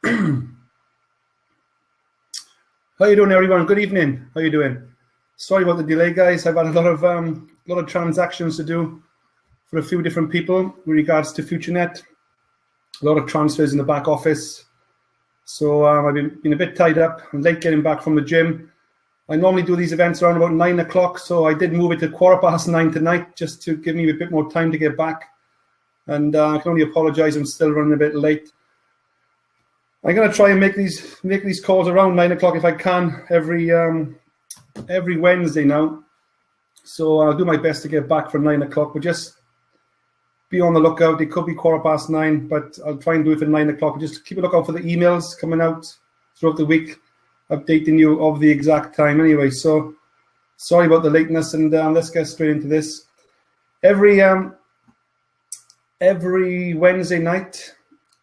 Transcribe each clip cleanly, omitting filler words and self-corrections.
How you doing, everyone? Good evening. How you doing? Sorry about the delay, guys. I've had a lot of transactions to do for a few different people with regards to FutureNet. A lot of transfers in the back office. So I've been a bit tied up. I'm late getting back from the gym. I normally do these events around about 9 o'clock, so I did move it to 9:15 tonight just to give me a bit more time to get back. And I can only apologize. I'm still running a bit late. I'm going to try and make these calls around 9 o'clock if I can every Wednesday now. So I'll do my best to get back for 9 o'clock, but just be on the lookout. It could be 9:15, but I'll try and do it for 9 o'clock. Just keep a lookout for the emails coming out throughout the week, updating you of the exact time anyway. So sorry about the lateness, and let's get straight into this. Every Wednesday night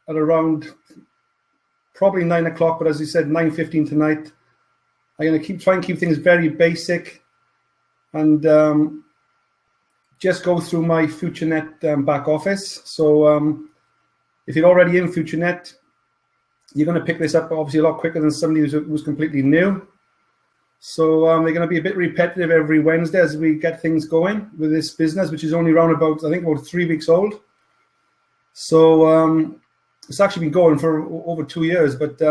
at around probably 9 o'clock, but as you said, 9:15 tonight, I'm going to try and keep things very basic and just go through my FutureNet back office. So if you're already in FutureNet, you're going to pick this up obviously a lot quicker than somebody who's completely new. So they're going to be a bit repetitive every Wednesday as we get things going with this business, which is only around about 3 weeks old. So it's actually been going for over 2 years, but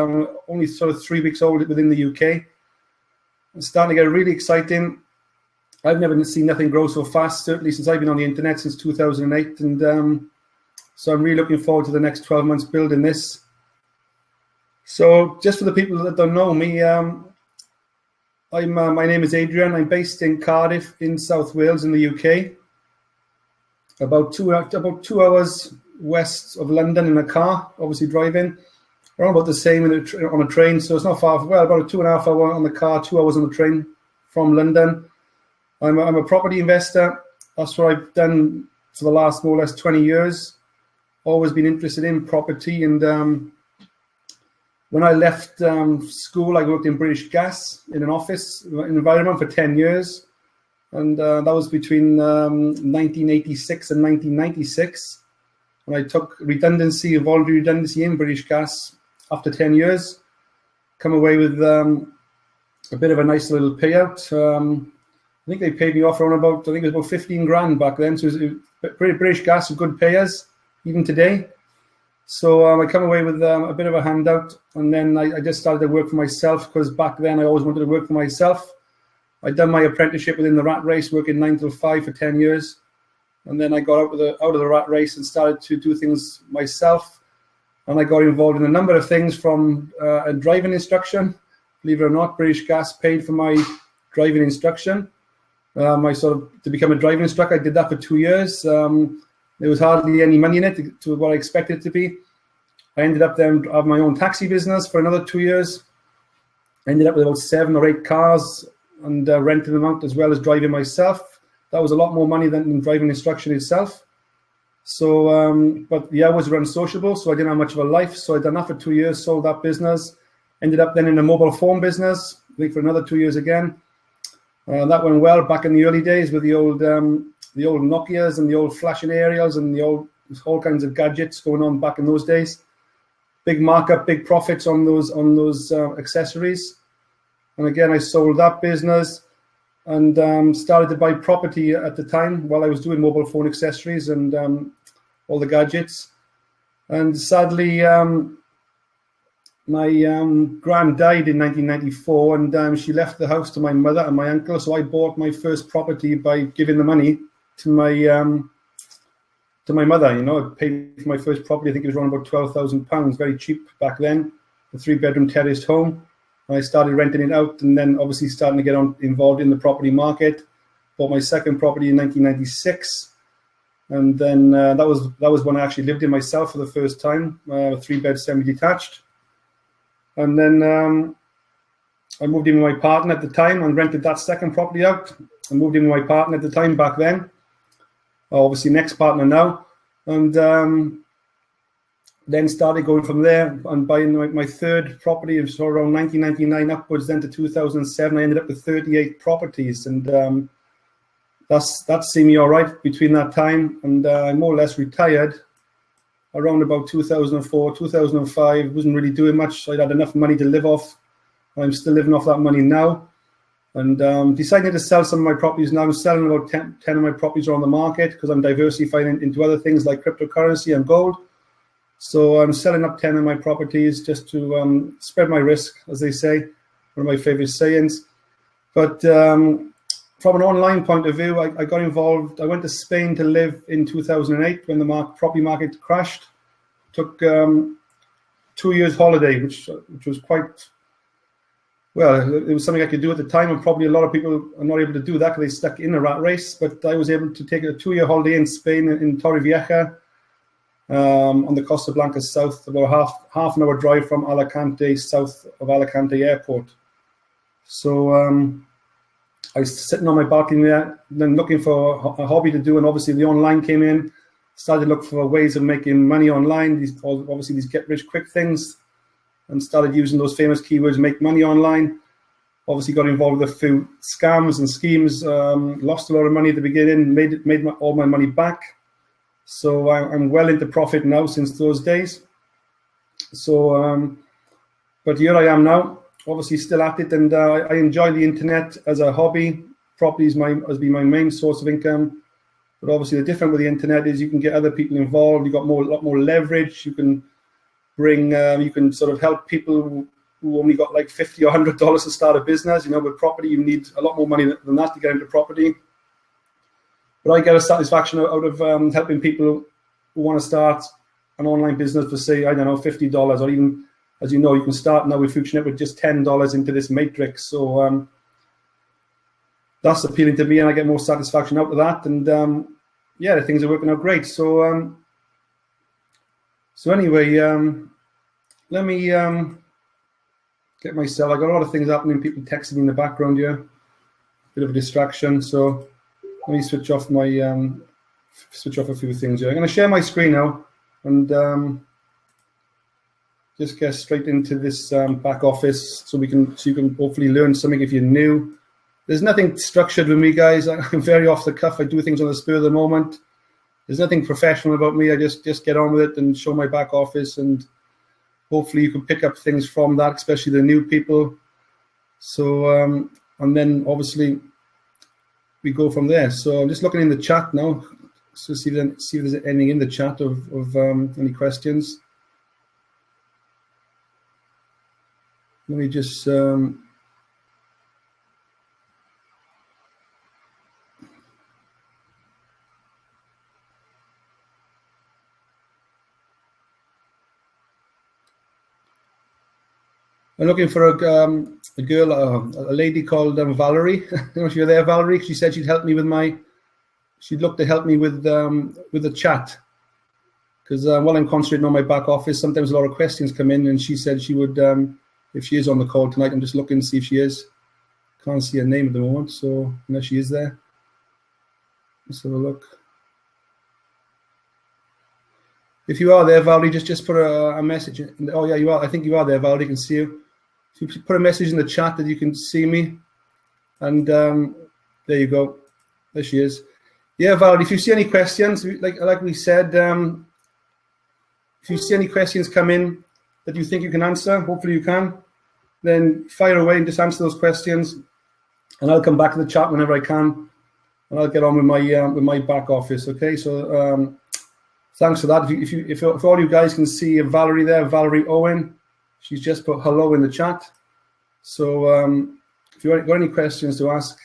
only sort of 3 weeks old within the UK. It's starting to get really exciting. I've never seen nothing grow so fast, certainly since I've been on the internet since 2008. And so I'm really looking forward to the next 12 months building this. So just for the people that don't know me, my name is Adrian. I'm based in Cardiff in South Wales in the UK. About two hours west of London in a car, obviously driving. Around about the same on a train, so it's not far. Well, about a 2.5 hour on the car, 2 hours on the train from London. I'm a property investor. That's what I've done for the last more or less 20 years. Always been interested in property, and when I left school, I worked in British Gas in an office environment for 10 years, and that was between 1986 and 1996. And I took voluntary redundancy in British Gas after 10 years, come away with a bit of a nice little payout. I think they paid me off around about, I think it was about 15 grand back then. So British Gas are good payers, even today. So I come away with a bit of a handout. And then I just started to work for myself, because back then I always wanted to work for myself. I'd done my apprenticeship within the rat race, working 9 till 5 for 10 years. And then I got out of the rat race and started to do things myself. And I got involved in a number of things, from a driving instruction. Believe it or not, British Gas paid for my driving instruction. To become a driving instructor, I did that for 2 years. There was hardly any money in it to what I expected it to be. I ended up then having my own taxi business for another 2 years. I ended up with about 7 or 8 cars and renting them out, as well as driving myself. That was a lot more money than driving instruction itself. So, but the hours were unsociable, so I didn't have much of a life. So I done that for 2 years, sold that business. Ended up then in a mobile phone business, I think for another 2 years again. That went well back in the early days with the old Nokias and the old flashing aerials and all kinds of gadgets going on back in those days. Big markup, big profits on those accessories. And again, I sold that business and started to buy property at the time while I was doing mobile phone accessories and all the gadgets. And sadly, my gran died in 1994, and she left the house to my mother and my uncle. So I bought my first property by giving the money to my mother. I paid for my first property. I think it was around about £12,000, very cheap back then, a 3-bedroom terraced home. And I started renting it out, and then obviously starting to get involved in the property market. Bought my second property in 1996, and then that was when I actually lived in myself for the first time, 3-bed semi-detached. And then I moved in with my partner at the time and rented that second property out. I moved in with my partner at the time back then, obviously next partner now, and then started going from there and buying my third property. So around 1999 upwards, then to 2007, I ended up with 38 properties, and that seemed me all right between that time. And I more or less retired around about 2004, 2005. Wasn't really doing much. I'd had enough money to live off. I'm still living off that money now. And decided to sell some of my properties now. I'm selling about 10 of my properties are on the market because I'm diversifying into other things like cryptocurrency and gold. So I'm selling up 10 of my properties just to spread my risk, as they say, one of my favorite sayings. But from an online point of view, I got involved. I went to Spain to live in 2008 when the property market crashed. Took 2 years holiday, which was quite, well, it was something I could do at the time, and probably a lot of people are not able to do that because they stuck in a rat race. But I was able to take a 2-year holiday in Spain, in Torrevieja, on the Costa Blanca south, about half an hour drive from Alicante, south of Alicante Airport. So I was sitting on my balcony there, then looking for a hobby to do, and obviously the online came in. Started to look for ways of making money online, these get-rich-quick things, and started using those famous keywords, make money online. Obviously got involved with a few scams and schemes, lost a lot of money at the beginning, made all my money back. So I'm well into profit now since those days. So, but here I am now, obviously still at it, and I enjoy the internet as a hobby. Property has been my main source of income. But obviously the difference with the internet is you can get other people involved. You've got a lot more leverage. You can bring, you can sort of help people who only got like $50 or $100 to start a business. You know, with property, you need a lot more money than that to get into property. But I get a satisfaction out of helping people who want to start an online business for, say, I don't know, $50, or even, as you know, you can start now with FutureNet with just $10 into this matrix. So that's appealing to me, and I get more satisfaction out of that. And yeah, the things are working out great. So so anyway, let me get myself. I got a lot of things happening. People texting me in the background here. Bit of a distraction. So let me switch off a few things here. I'm going to share my screen now and just get straight into this back office, so you can hopefully learn something if you're new. There's nothing structured with me, guys. I'm very off the cuff. I do things on the spur of the moment. There's nothing professional about me. I just get on with it and show my back office, and hopefully you can pick up things from that, especially the new people. So and then obviously we go from there. So I'm just looking in the chat now to see if there's anything in the chat of any questions. Let me just I'm looking for a girl, a lady called Valerie. I don't know if you're there, Valerie. She said she'd help me with she'd look to help me with the chat. Because while I'm concentrating on my back office, sometimes a lot of questions come in, and she said she would, if she is on the call tonight, I'm just looking to see if she is. Can't see her name at the moment, so unless she is there. Let's have a look. If you are there, Valerie, just put a message. Oh, yeah, you are. I think you are there, Valerie. I can see you. So you put a message in the chat that you can see me. And there you go. There she is. Yeah, Valerie, if you see any questions, like we said, if you see any questions come in that you think you can answer, hopefully you can, then fire away and just answer those questions. And I'll come back to the chat whenever I can. And I'll get on with my back office, okay? So thanks for that. If all you guys can see Valerie there, Valerie Owen, she's just put hello in the chat. So if you've got any questions to ask,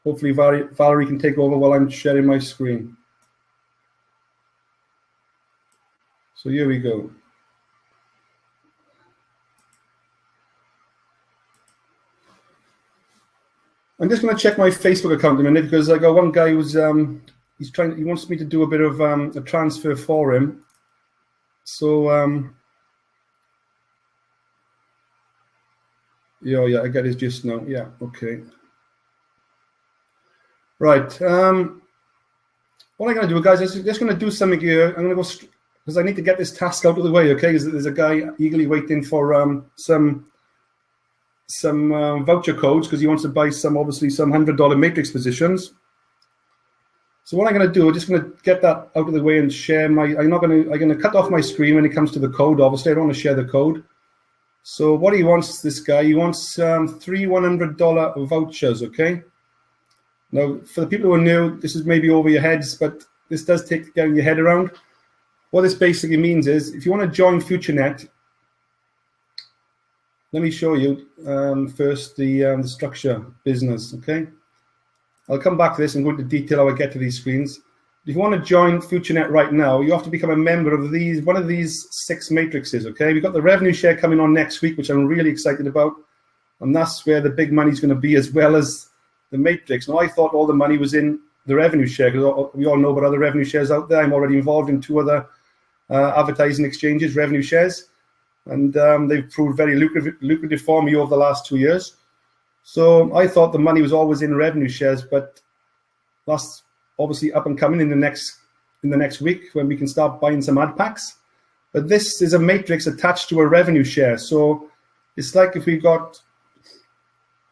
hopefully Valerie can take over while I'm sharing my screen. So here we go. I'm just going to check my Facebook account in a minute, because I got one guy who's he wants me to do a bit of a transfer for him. So yeah, I get his gist now. Yeah, okay. Right. What I'm going to do, guys, is just going to do something here. I'm going to go because I need to get this task out of the way, okay? Because there's a guy eagerly waiting for some voucher codes, because he wants to buy obviously some $100 matrix positions. So what I'm going to do, I'm just going to get that out of the way and share my. I'm going to cut off my screen when it comes to the code. Obviously, I don't want to share the code. So what he wants, this guy, he wants 3 $100 vouchers. Okay. Now, for the people who are new, this is maybe over your heads, but this does take getting your head around. What this basically means is, if you want to join FutureNet, let me show you first the structure business. Okay. I'll come back to this and go into detail how I get to these screens. If you want to join FutureNet right now, you have to become a member of one of these 6 matrices, okay? We've got the revenue share coming on next week, which I'm really excited about. And that's where the big money's going to be, as well as the matrix. Now, I thought all the money was in the revenue share, because we all know about other revenue shares out there. I'm already involved in 2 other advertising exchanges, revenue shares. And they've proved very lucrative for me over the last 2 years. So I thought the money was always in revenue shares, but that's obviously up and coming in the next week when we can start buying some ad packs. But this is a matrix attached to a revenue share. So it's like if we got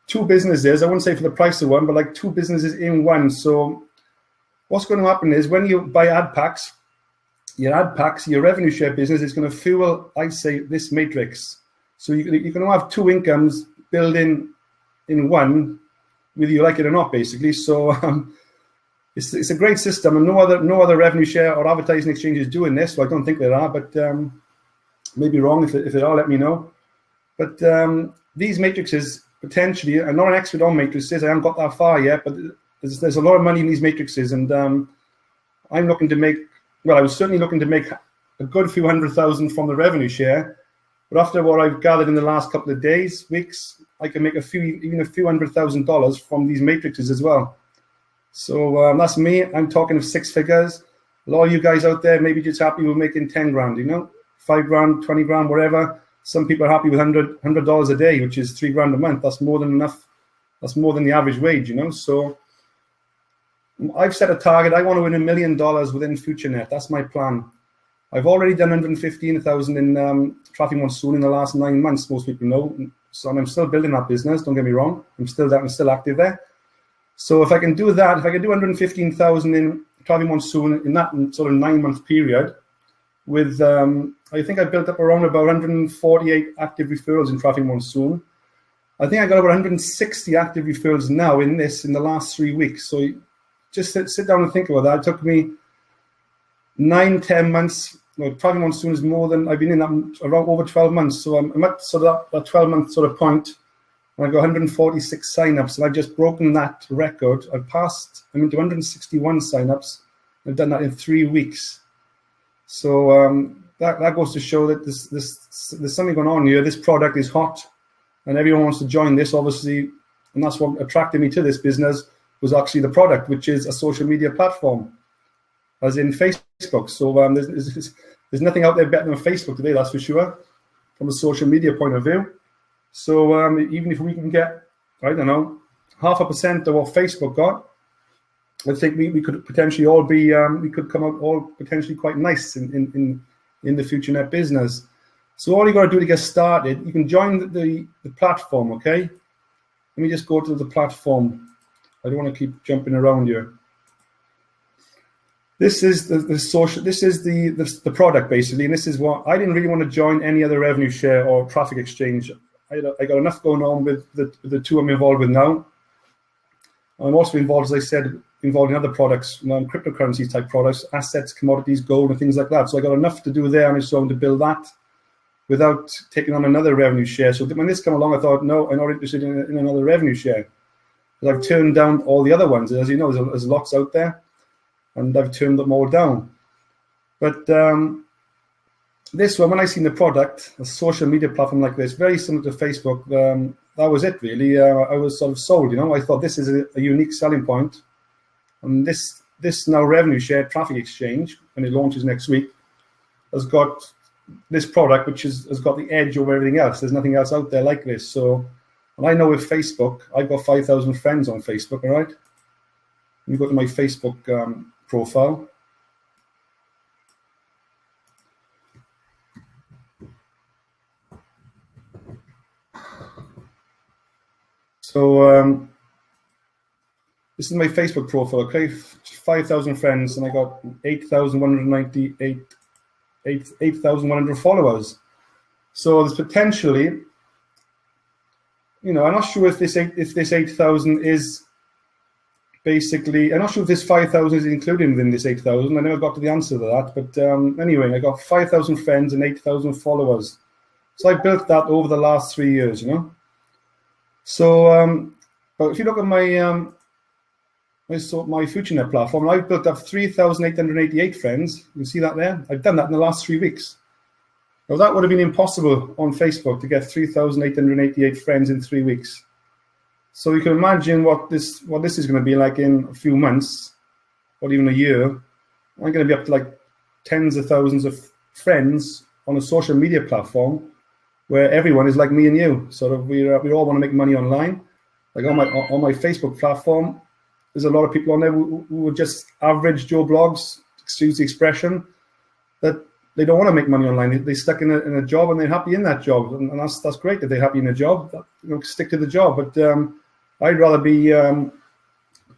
2 businesses, I wouldn't say for the price of one, but like 2 businesses in one. So what's going to happen is when you buy ad packs, your revenue share business is going to fuel, I'd say, this matrix. So you're going to have 2 incomes built in one, whether you like it or not, basically. So it's a great system, and no other revenue share or advertising exchange is doing this. So I don't think there are, but maybe wrong. If they are, let me know. But these matrices potentially, I'm not an expert on matrices. I haven't got that far yet, but there's a lot of money in these matrices, and I'm looking to make. Well, I was certainly looking to make a good few $100,000 from the revenue share. But after what I've gathered in the last couple of days, weeks, I can make even a few $100,000 from these matrices as well. So that's me. I'm talking of 6 figures. A lot of you guys out there maybe just happy with making 10 grand, $5 grand, 20 grand, whatever. Some people are happy with $100 a day, which is $3 grand a month. That's more than enough. That's more than the average wage, So I've set a target. I want to win $1 million within FutureNet. That's my plan. I've already done 115,000 in Traffic Monsoon in the last 9 months. Most people know, so I'm still building that business. Don't get me wrong. I'm still active there. So if I can do that, if I can do 115,000 in Traffic Monsoon in that sort of 9-month period, with I think I built up around about 148 active referrals in Traffic Monsoon. I think I got over 160 active referrals now in the last 3 weeks. So just sit down and think about that. It took me 9-10 months. Traffic Monsoon is more than I've been in that around over 12 months. So I'm at sort of that 12-month sort of point. And I've got 146 signups, and I've just broken that record. I'm into 161 signups. I've done that in 3 weeks. So that goes to show that there's something going on here. This product is hot, and everyone wants to join this, obviously. And that's what attracted me to this business, was actually the product, which is a social media platform, as in Facebook. So there's nothing out there better than Facebook today, that's for sure, from a social media point of view. So even if we can get, I don't know, 0.5% of what Facebook got, I think we could potentially all be, we could come out all potentially quite nice in the FutureNet business. So all you got to do to get started, you can join the platform, okay? Let me just go to the platform. I don't want to keep jumping around here. This is the social. This is the product basically, and this is what I didn't really want to join any other revenue share or traffic exchange. I got enough going on with the 2 I'm involved with now. I'm also involved, as I said, in other products, cryptocurrency type products, assets, commodities, gold, and things like that. So I got enough to do there on its own to build that without taking on another revenue share. So when this came along, I thought, no, I'm not interested in another revenue share. I've turned down all the other ones. As you know, there's lots out there, and I've turned them all down. But this one, when I seen the product, a social media platform like this, very similar to Facebook, that was it really. I was sort of sold. I thought this is a unique selling point, and this now revenue share traffic exchange, when it launches next week, has got this product which has got the edge over everything else. There's nothing else out there like this. So. And I know with Facebook, I've got 5,000 friends on Facebook, all right? Let me go to my Facebook profile. So this is my Facebook profile, okay? 5,000 friends, and I got 8,100 followers. So there's potentially, I'm not sure if this 8,000 is basically, I'm not sure if this 5,000 is included within this 8,000. I never got to the answer to that. But anyway, I got 5,000 friends and 8,000 followers. So I built that over the last 3 years, So, but if you look at my FutureNet platform, I've built up 3,888 friends. You can see that there. I've done that in the last 3 weeks. Now that would have been impossible on Facebook to get 3,888 friends in 3 weeks. So you can imagine what this is going to be like in a few months, or even a year. I'm going to be up to like tens of thousands of friends on a social media platform where everyone is like me and you. Sort of, we all want to make money online. Like on my Facebook platform, there's a lot of people on there who are just average Joe blogs, excuse the expression, that they don't want to make money online. They're stuck in a job and they're happy in that job, and that's great that they're happy in a job. Stick to the job. But I'd rather be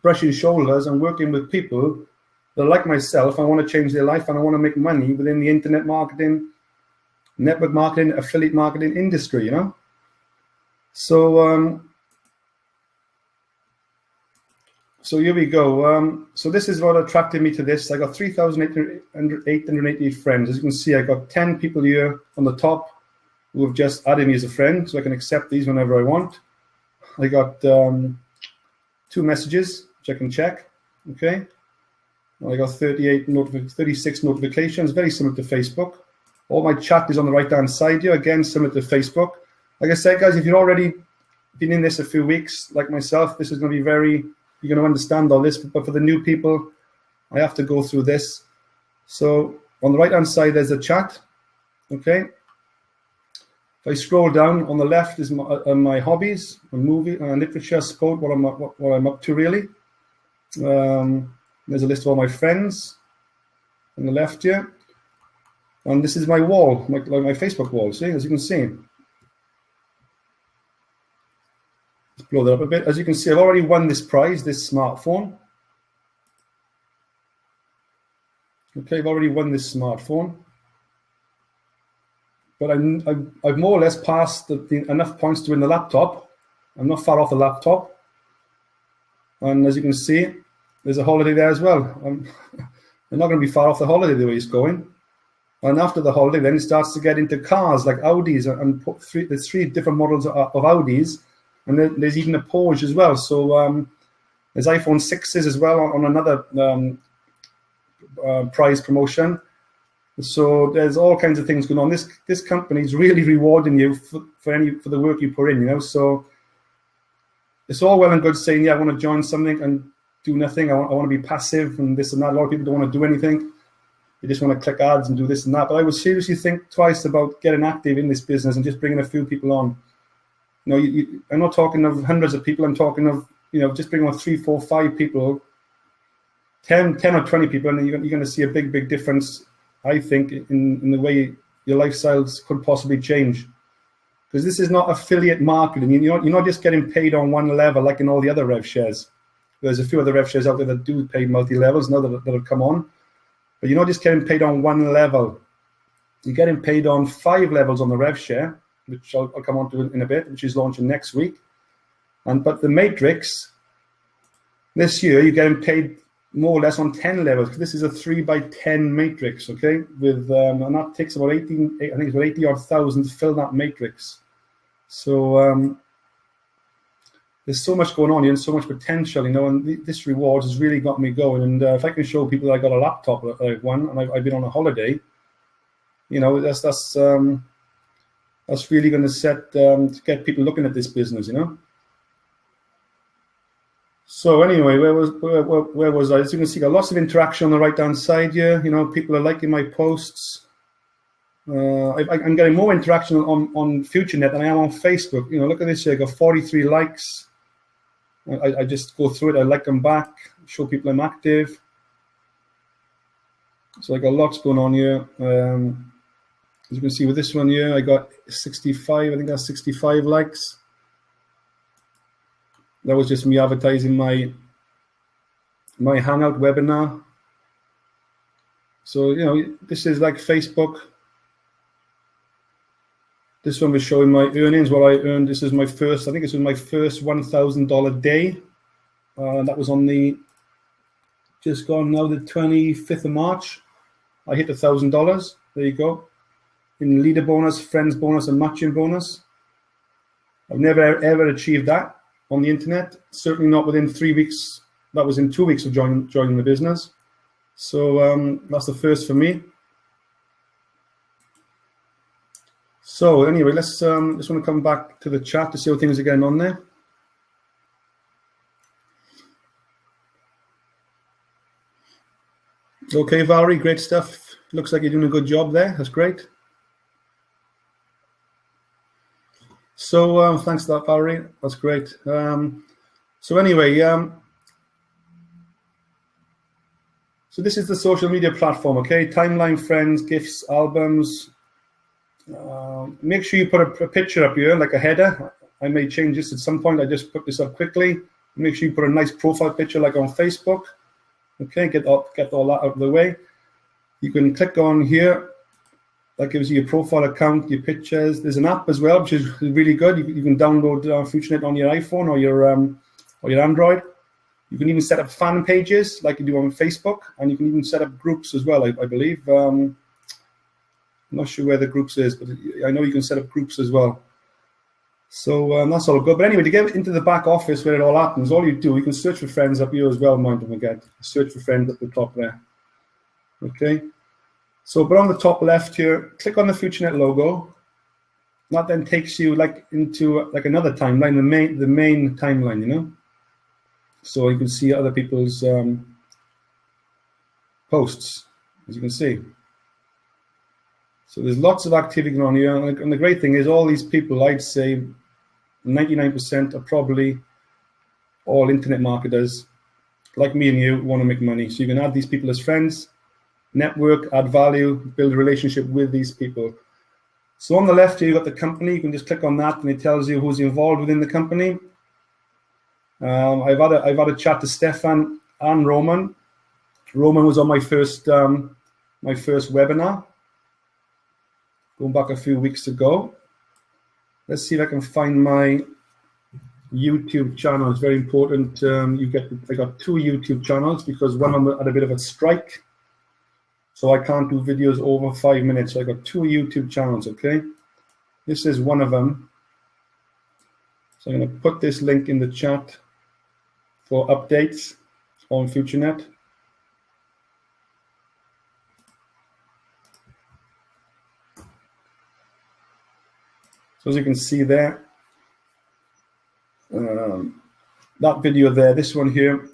brushing shoulders and working with people that are like myself. I want to change their life and I want to make money within the internet marketing, network marketing, affiliate marketing industry. So here we go. So this is what attracted me to this. I got 3,888 friends. As you can see, I got 10 people here on the top who have just added me as a friend, so I can accept these whenever I want. I got 2 messages, which I can check. Okay. I got 36 notifications, very similar to Facebook. All my chat is on the right-hand side here, again, similar to Facebook. Like I said, guys, if you've already been in this a few weeks, like myself, this is going to be you're going to understand all this, but for the new people, I have to go through this. So on the right-hand side, there's a chat, okay? If I scroll down, on the left is my hobbies, movie, literature, sport, what I'm up to, really. There's a list of all my friends on the left here. And this is my wall, my Facebook wall, see, as you can see. Let's blow that up a bit. As you can see, I've already won this prize, this smartphone. Okay, I've already won this smartphone. But I've more or less passed enough points to win the laptop. I'm not far off the laptop. And as you can see, there's a holiday there as well. I'm not going to be far off the holiday the way it's going. And after the holiday, then it starts to get into cars like Audis, and there's 3 different models of Audis. And there's even a Porsche as well. So there's iPhone 6s as well on another prize promotion. So there's all kinds of things going on. This company is really rewarding you for the work you put in. So it's all well and good saying, yeah, I want to join something and do nothing. I want to be passive and this and that. A lot of people don't want to do anything. They just want to click ads and do this and that. But I would seriously think twice about getting active in this business and just bringing a few people on. I'm not talking of hundreds of people. I'm talking of, just bringing on 3, 4, 5 people, 10 or 20 people, and you're going to see a big, big difference, I think, in the way your lifestyles could possibly change. Because this is not affiliate marketing. You're not just getting paid on one level like in all the other rev shares. There's a few other rev shares out there that do pay multi-levels now that have come on. But you're not just getting paid on one level. You're getting paid on 5 levels on the rev share, which I'll come on to in a bit, which is launching next week. But the matrix, this year, you're getting paid more or less on 10 levels. This is a 3x10 matrix, okay? And that takes about 80,000 to fill that matrix. So there's so much going on here and so much potential, and this reward has really got me going. And if I can show people that I got a laptop that I've won, and I've been on a holiday, that's really going to get people looking at this business, So anyway, where was I? As you can see, got lots of interaction on the right-hand side here. People are liking my posts. I'm getting more interaction on FutureNet than I am on Facebook. Look at this here. I got 43 likes. I just go through it. I like them back. Show people I'm active. So I got lots going on here. As you can see with this one here, I got 65. I think that's 65 likes. That was just me advertising my my Hangout webinar. So, this is like Facebook. This one was showing my earnings, what I earned. This is my first, I think this was my first $1,000 day. That was on the, just gone now, the 25th of March. I hit $1,000. There you go. In leader bonus, friends bonus, and matching bonus. I've never ever achieved that on the internet. Certainly not within 3 weeks. That was in 2 weeks of joining the business. So that's the first for me. So anyway, let's just want to come back to the chat to see how things are getting on there. Okay, Valerie, great stuff. Looks like you're doing a good job there. That's great. So thanks for that, Valerie. That's great. So anyway, so this is the social media platform, okay? Timeline, friends, gifts, albums. Make sure you put a picture up here, like a header. I may change this at some point. I just put this up quickly. Make sure you put a nice profile picture like on Facebook. Okay, get all that out of the way. You can click on here. That gives you your profile account, your pictures. There's an app as well, which is really good. You can download FutureNet on your iPhone or your Android. You can even set up fan pages like you do on Facebook, and you can even set up groups as well, I believe. I'm not sure where the groups is, but I know you can set up groups as well. So that's all good. But anyway, to get into the back office where it all happens, all you do, you can search for friends up here as well, mind don't forget. Search for friends at the top there. Okay. So, but on the top left here, click on the FutureNet logo. That then takes you into another timeline, the main timeline, So you can see other people's posts, as you can see. So there's lots of activity on here, and the great thing is all these people, I'd say 99% are probably all internet marketers, like me and you, want to make money. So you can add these people as friends, network, add value, build a relationship with these people. So on the left here, you've got the company. You can just click on that, and it tells you who's involved within the company. I've had a chat to Stefan and Roman. Roman was on my first webinar, going back a few weeks ago. Let's see if I can find my YouTube channel. It's very important. I got 2 YouTube channels because one of them had a bit of a strike. So I can't do videos over 5 minutes. So I got 2 YouTube channels, okay? This is one of them. So I'm going to put this link in the chat for updates on FutureNet. So as you can see there, that video there, this one here,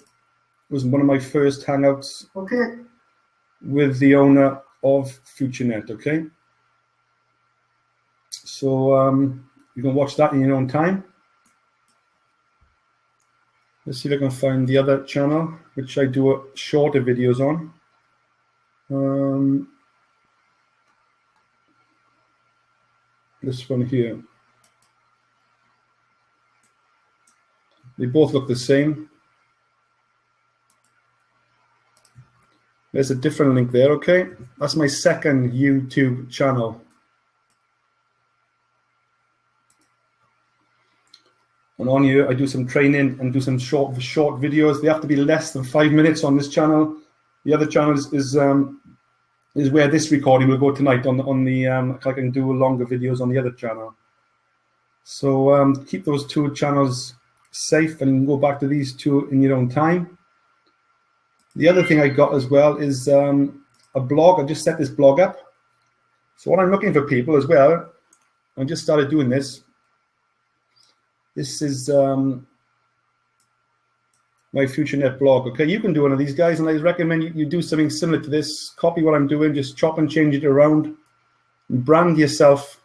was one of my first Hangouts. Okay. With the owner of FutureNet, okay? So you can watch that in your own time. Let's see if I can find the other channel, which I do shorter videos on. This one here. They both look the same. There's a different link there, okay? That's my second YouTube channel. And on here, I do some training and do some short videos. They have to be less than 5 minutes on this channel. The other channel is where this recording will go tonight on the I can do longer videos on the other channel. So keep those 2 channels safe and go back to these 2 in your own time. The other thing I got as well is a blog. I just set this blog up. So what I'm looking for people as well, I just started doing this. This is my FutureNet blog. Okay, you can do one of these guys, and I recommend you do something similar to this. Copy what I'm doing, just chop and change it around, and brand yourself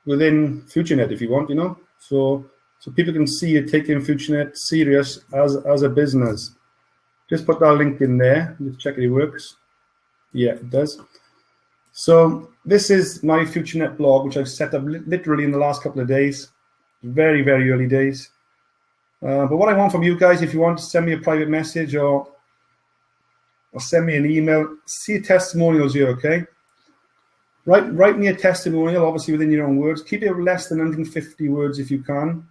within FutureNet if you want, So people can see you taking FutureNet serious as a business. Just put that link in there. Just check it works. Yeah, it does. So this is my FutureNet blog, which I've set up literally in the last couple of days. Very, very early days. But what I want from you guys, if you want to send me a private message or send me an email, see testimonials here, okay? Write me a testimonial, obviously within your own words. Keep it less than 150 words if you can.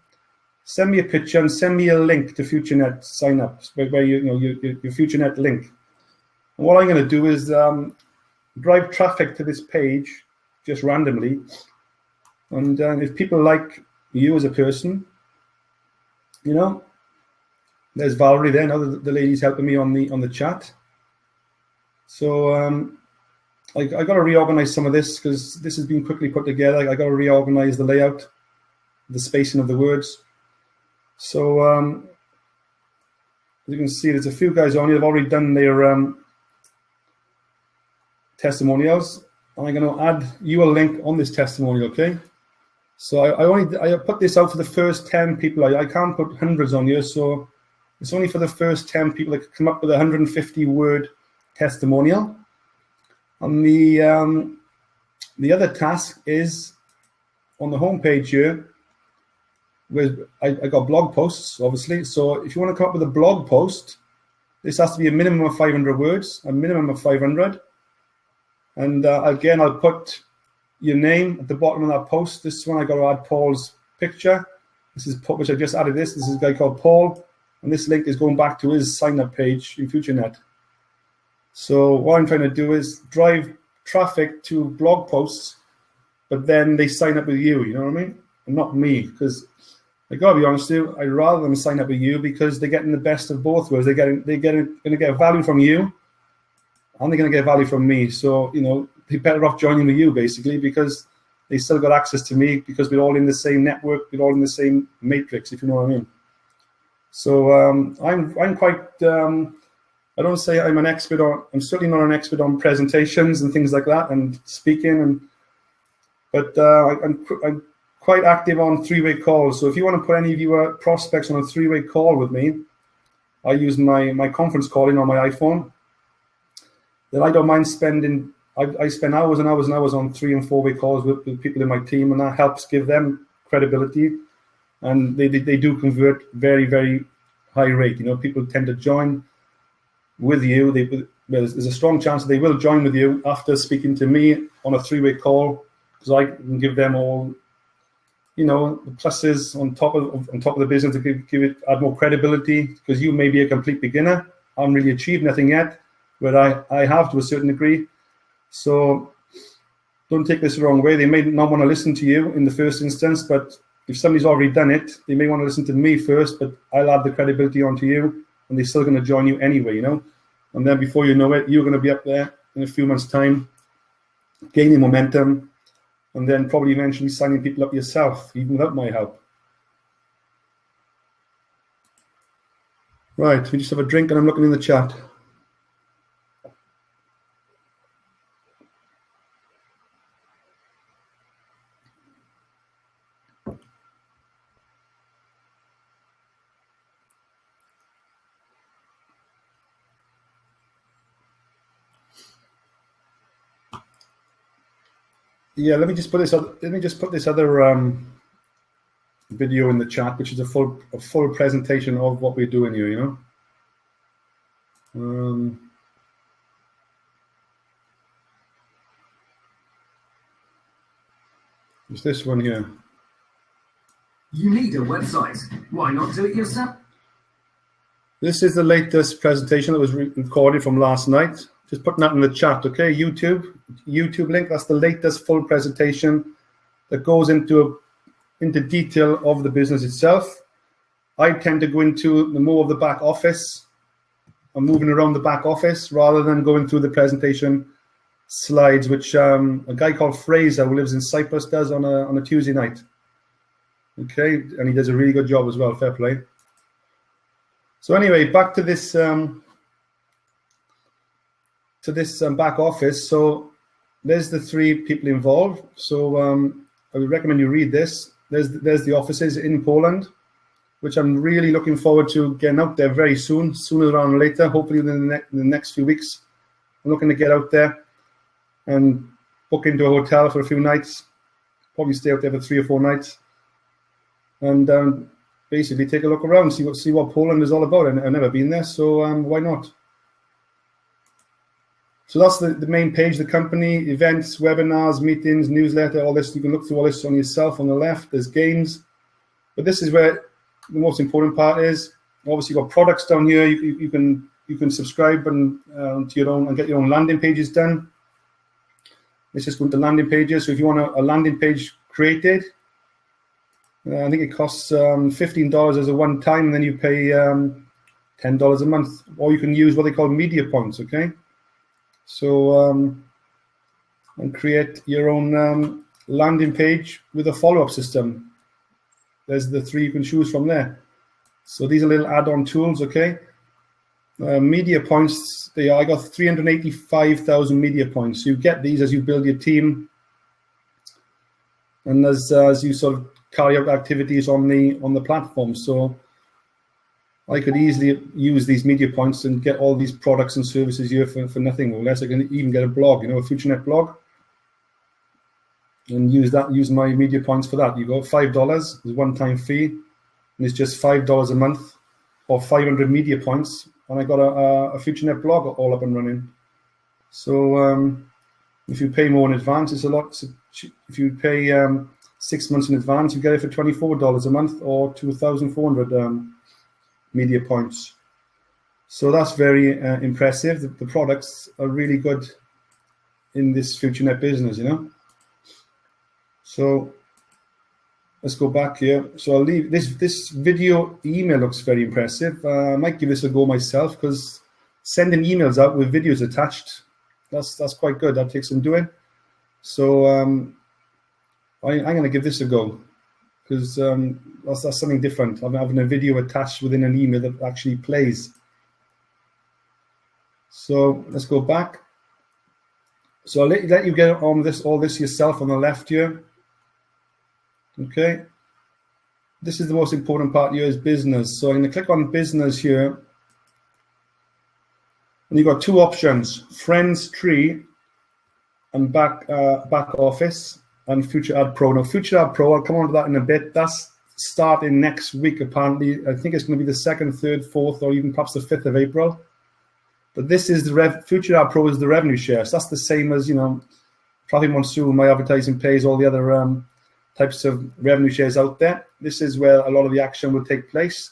Send me a picture and send me a link to FutureNet sign up, where your FutureNet link. And what I'm going to do is drive traffic to this page just randomly. And if people like you as a person, there's Valerie there. Now the lady's helping me on the chat. So I got to reorganize some of this because this has been quickly put together. I got to reorganize the layout, the spacing of the words. So as you can see, there's a few guys on here that have already done their testimonials. And I'm going to add you a link on this testimonial, okay? So I put this out for the first 10 people. I can't put hundreds on here, so it's only for the first 10 people that come up with a 150-word testimonial. And the other task is on the homepage here, where I got blog posts, obviously. So if you want to come up with a blog post, this has to be a minimum of 500 words, a minimum of 500. And again, I'll put your name at the bottom of that post. This one I got to add Paul's picture. This is which I just added this. This is a guy called Paul, and this link is going back to his sign-up page in FutureNet. So what I'm trying to do is drive traffic to blog posts, but then they sign up with you. You know what I mean? And not me, because I gotta be honest with you. I'd rather them sign up with you because they're getting the best of both worlds. They're going to get value from you, and they're going to get value from me. So they're better off joining with you basically because they still got access to me because we're all in the same network. We're all in the same matrix, if you know what I mean. So I'm quite. I don't say I'm an expert on. I'm certainly not an expert on presentations and things like that and speaking, but I'm quite active on three-way calls. So if you want to put any of your prospects on a three-way call with me, I use my conference calling on my iPhone. Then I don't mind spending. I spend hours and hours and hours on 3- and 4-way calls with people in my team, and that helps give them credibility, and they do convert very, very high rate. People tend to join with you. There's a strong chance that they will join with you after speaking to me on a 3-way call because I can give them all, the pluses on top of the business to add more credibility because you may be a complete beginner. I haven't really achieved nothing yet, but I have to a certain degree. So don't take this the wrong way. They may not want to listen to you in the first instance, but if somebody's already done it, they may want to listen to me first, but I'll add the credibility onto you, and they're still going to join you anyway, And then before you know it, you're going to be up there in a few months' time, gaining momentum, and then probably eventually signing people up yourself, even without my help. Right, we just have a drink, and I'm looking in the chat. Yeah, let me just put this other video in the chat, which is a full presentation of what we're doing here. It's this one here. You need a website. Why not do it yourself? This is the latest presentation that was recorded from last night. Just putting that in the chat, okay? YouTube link. That's the latest full presentation that goes into detail of the business itself. I tend to go into the more of the back office. I'm moving around the back office rather than going through the presentation slides, which a guy called Fraser, who lives in Cyprus, does on a Tuesday night. Okay, and he does a really good job as well. Fair play. So anyway, back to this. Back office. So there's the 3 people involved. So I would recommend you read this. There's the offices in Poland, which I'm really looking forward to getting out there very soon, sooner rather than later. Hopefully in the next few weeks, I'm looking to get out there and book into a hotel for a few nights. Probably stay out there for 3 or 4 nights, and basically take a look around, see what Poland is all about. I've never been there, so why not? So that's the main page, the company, events, webinars, meetings, newsletter, all this. You can look through all this on yourself. On the left, there's games. But this is where the most important part is. Obviously, you've got products down here. You can subscribe to your own and get your own landing pages done. Let's just go into landing pages. So if you want a landing page created, I think it costs $15 as a one-time, and then you pay $10 a month. Or you can use what they call media points, okay? So, and create your own landing page with a follow-up system. There's the 3 you can choose from there. So these are little add-on tools, okay? Media points, I got 385,000 media points. So you get these as you build your team and as you sort of carry out activities on the platform. So I could easily use these media points and get all these products and services here for nothing or less. I can even get a blog, a FutureNet blog, and use my media points for that. You go $5, there's one-time fee, and it's just $5 a month or 500 media points, and I got a FutureNet blog all up and running. So if you pay more in advance, it's a lot. So if you pay 6 months in advance, you get it for $24 a month or 2,400 media points. So that's very impressive. The products are really good in this FutureNet business, So let's go back here. So I'll leave this video email looks very impressive. I might give this a go myself because sending emails out with videos attached, that's quite good. That takes some doing. So I'm going to give this a go. Because that's something different. I'm having a video attached within an email that actually plays. So let's go back. So I'll let you get on all this yourself on the left here. Okay. This is the most important part here is business. So I'm going to click on business here. And you've got 2 options, friends tree and back office. And Future Ad Pro. Now, Future Ad Pro, I'll come on to that in a bit. That's starting next week, apparently. I think it's going to be the 2nd, 3rd, 4th, or even perhaps the 5th of April. But this is Future Ad Pro is the revenue share. So that's the same as, Traffic Monsoon, My Advertising Pays, all the other types of revenue shares out there. This is where a lot of the action will take place.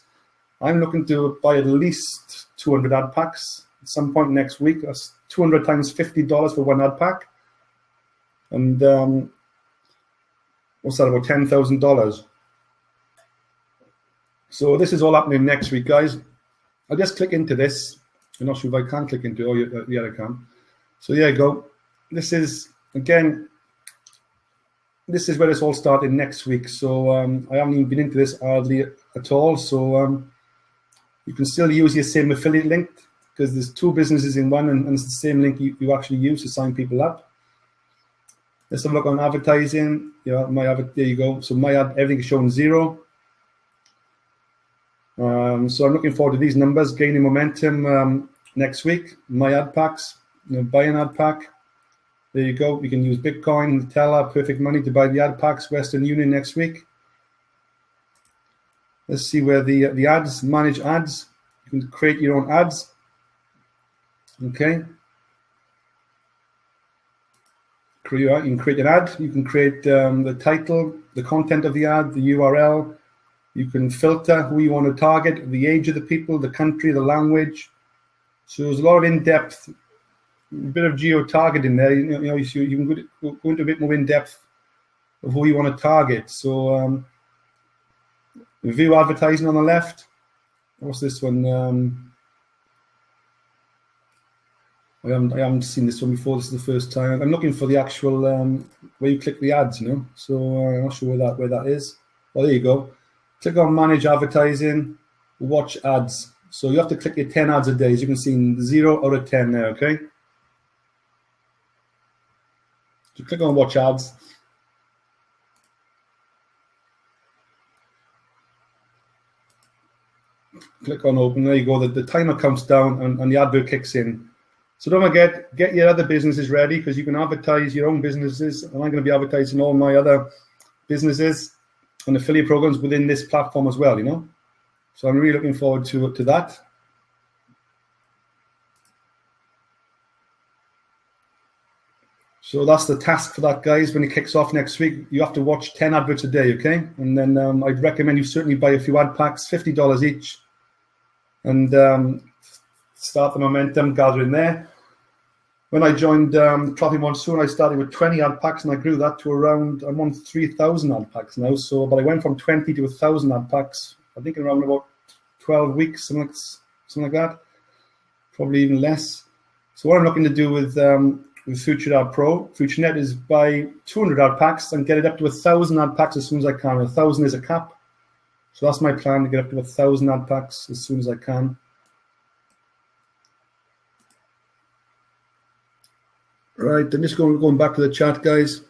I'm looking to buy at least 200 ad packs at some point next week. That's 200 times $50 for one ad pack. And what's that, about $10,000? So this is all happening next week, guys. I'll just click into this. I'm not sure if I can click into it. Oh, yeah, I can. So there you go. This is, again, this is where it's all started next week. So I haven't even been into this hardly at all. So you can still use your same affiliate link because there's 2 businesses in one, and it's the same link you actually use to sign people up. Let's have a look on advertising. There you go. So my ad, everything is showing 0. So I'm looking forward to these numbers gaining momentum next week. My ad packs, buy an ad pack. There you go. You can use Bitcoin, Teller, Perfect Money to buy the ad packs. Western Union next week. Let's see where the ads, manage ads. You can create your own ads. Okay. You can create an ad. You can create the title, the content of the ad, the URL. You can filter who you want to target, the age of the people, the country, the language. So there's a lot of in-depth, a bit of geo-targeting there. You can go into a bit more in-depth of who you want to target. So view advertising on the left. What's this one? I haven't seen this one before. This is the first time. I'm looking for the actual where you click the ads, So I'm not sure where that is. Oh, there you go. Click on Manage Advertising, Watch Ads. So you have to click your 10 ads a day. As you can see, 0 out of 10 there, okay? So click on Watch Ads. Click on Open. There you go. The timer counts down and the advert kicks in. So don't forget, get your other businesses ready because you can advertise your own businesses. And I'm going to be advertising all my other businesses and affiliate programs within this platform as well, you know. So I'm really looking forward to that. So that's the task for that, guys. When it kicks off next week, you have to watch 10 adverts a day, okay? And then I'd recommend you certainly buy a few ad packs, $50 each, and start the momentum gathering there. When I joined Tropic Monsoon, I started with 20 ad packs, and I grew that to around, I'm on 3,000 ad packs now. So, but I went from 20 to 1,000 ad packs, I think in around about 12 weeks, something like that, probably even less. So what I'm looking to do with FutureNet Pro, FutureNet, is buy 200 ad packs and get it up to 1,000 ad packs as soon as I can. 1,000 is a cap. So that's my plan, to get up to 1,000 ad packs as soon as I can. Right, I'm just going back to the chat, guys,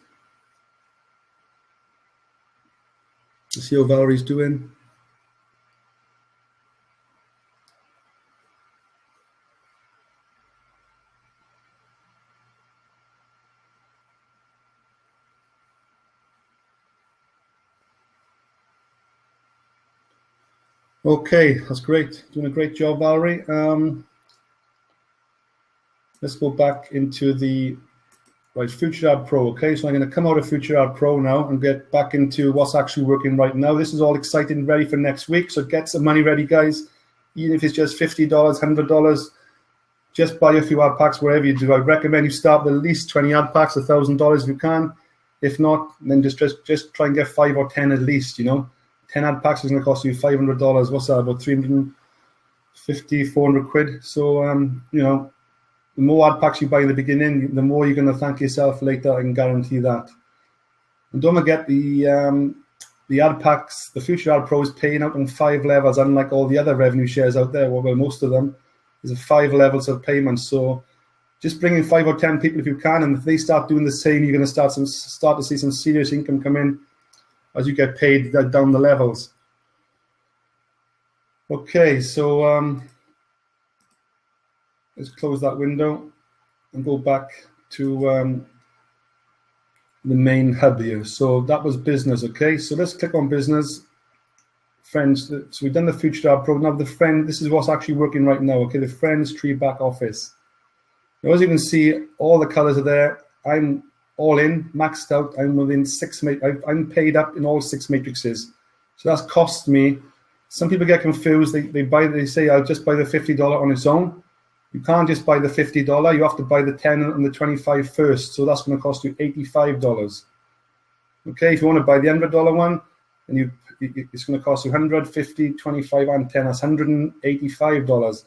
to see how Valerie's doing. Okay, that's great. Doing a great job, Valerie. Let's go back into the FutureNet Pro. Okay, so I'm going to come out of FutureNet Pro now and get back into what's actually working right now. This is all exciting and ready for next week. So get some money ready, guys. Even if it's just $50, $100, just buy a few ad packs wherever you do. I recommend you start with at least 20 ad packs, $1,000 if you can. If not, then just try and get 5 or 10 at least. You know, 10 ad packs is going to cost you $500. What's that? About 350, 400 quid. So you know, the more ad packs you buy in the beginning, the more you're going to thank yourself later. I can guarantee that. And don't forget the ad packs, the FutureNet Pro is paying out on 5 levels, unlike all the other revenue shares out there. Well, most of them is 5 levels of payment. So just bring in 5 or 10 people if you can, and if they start doing the same, you're going to start to see some serious income come in as you get paid down the levels. Okay, so let's close that window and go back to the main hub here. So that was business, okay? So let's click on business. Friends, so we've done the FutureNet Pro. Now this is what's actually working right now, okay? The Friends tree back office. Now, as you can see, all the colors are there. I'm all in, maxed out. I'm within 6, I'm paid up in all 6 matrices. So that's cost me. Some people get confused. They say, I'll just buy the $50 on its own. You can't just buy the $50. You have to buy the 10 and the 25 first. So that's going to cost you $85. Okay, if you want to buy the $100 one, and it's going to cost you $150, 25, and 10. That's $185.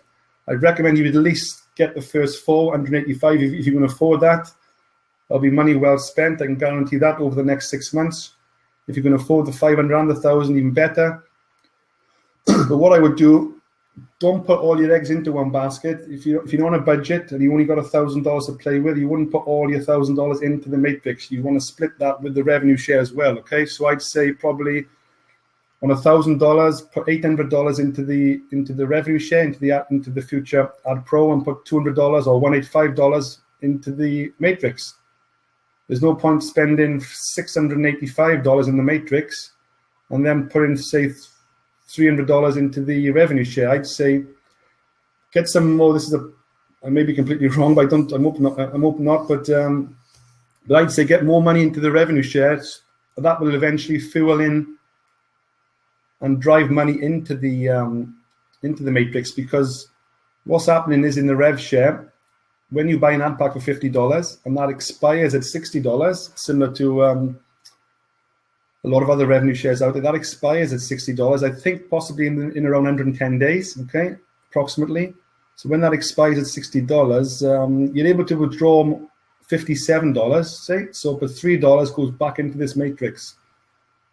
I'd recommend you at least get the first 4, $185 if you can afford that. That'll be money well spent. I can guarantee that over the next 6 months. If you can afford the 500 and the 1,000, even better. But what I would do, don't put all your eggs into one basket. If you're on a budget and you only got $1,000 to play with, you wouldn't put all your $1,000 into the matrix. You want to split that with the revenue share as well. Okay, so I'd say probably on $1,000, put $800 into the revenue share, into the FutureNet Pro, and put $200 or $185 into the matrix. There's no point spending $685 in the matrix and then putting, say, $300 into the revenue share. I'd say get some more. I may be completely wrong, but I'm hoping not. But I'd say get more money into the revenue shares. That will eventually fuel in and drive money into the matrix, because what's happening is in the rev share, when you buy an ad pack for $50 and that expires at $60, similar to a lot of other revenue shares out there, that expires at $60. I think possibly in around 110 days, okay, approximately. So when that expires at $60, you're able to withdraw $57, say. So, but $3 goes back into this matrix.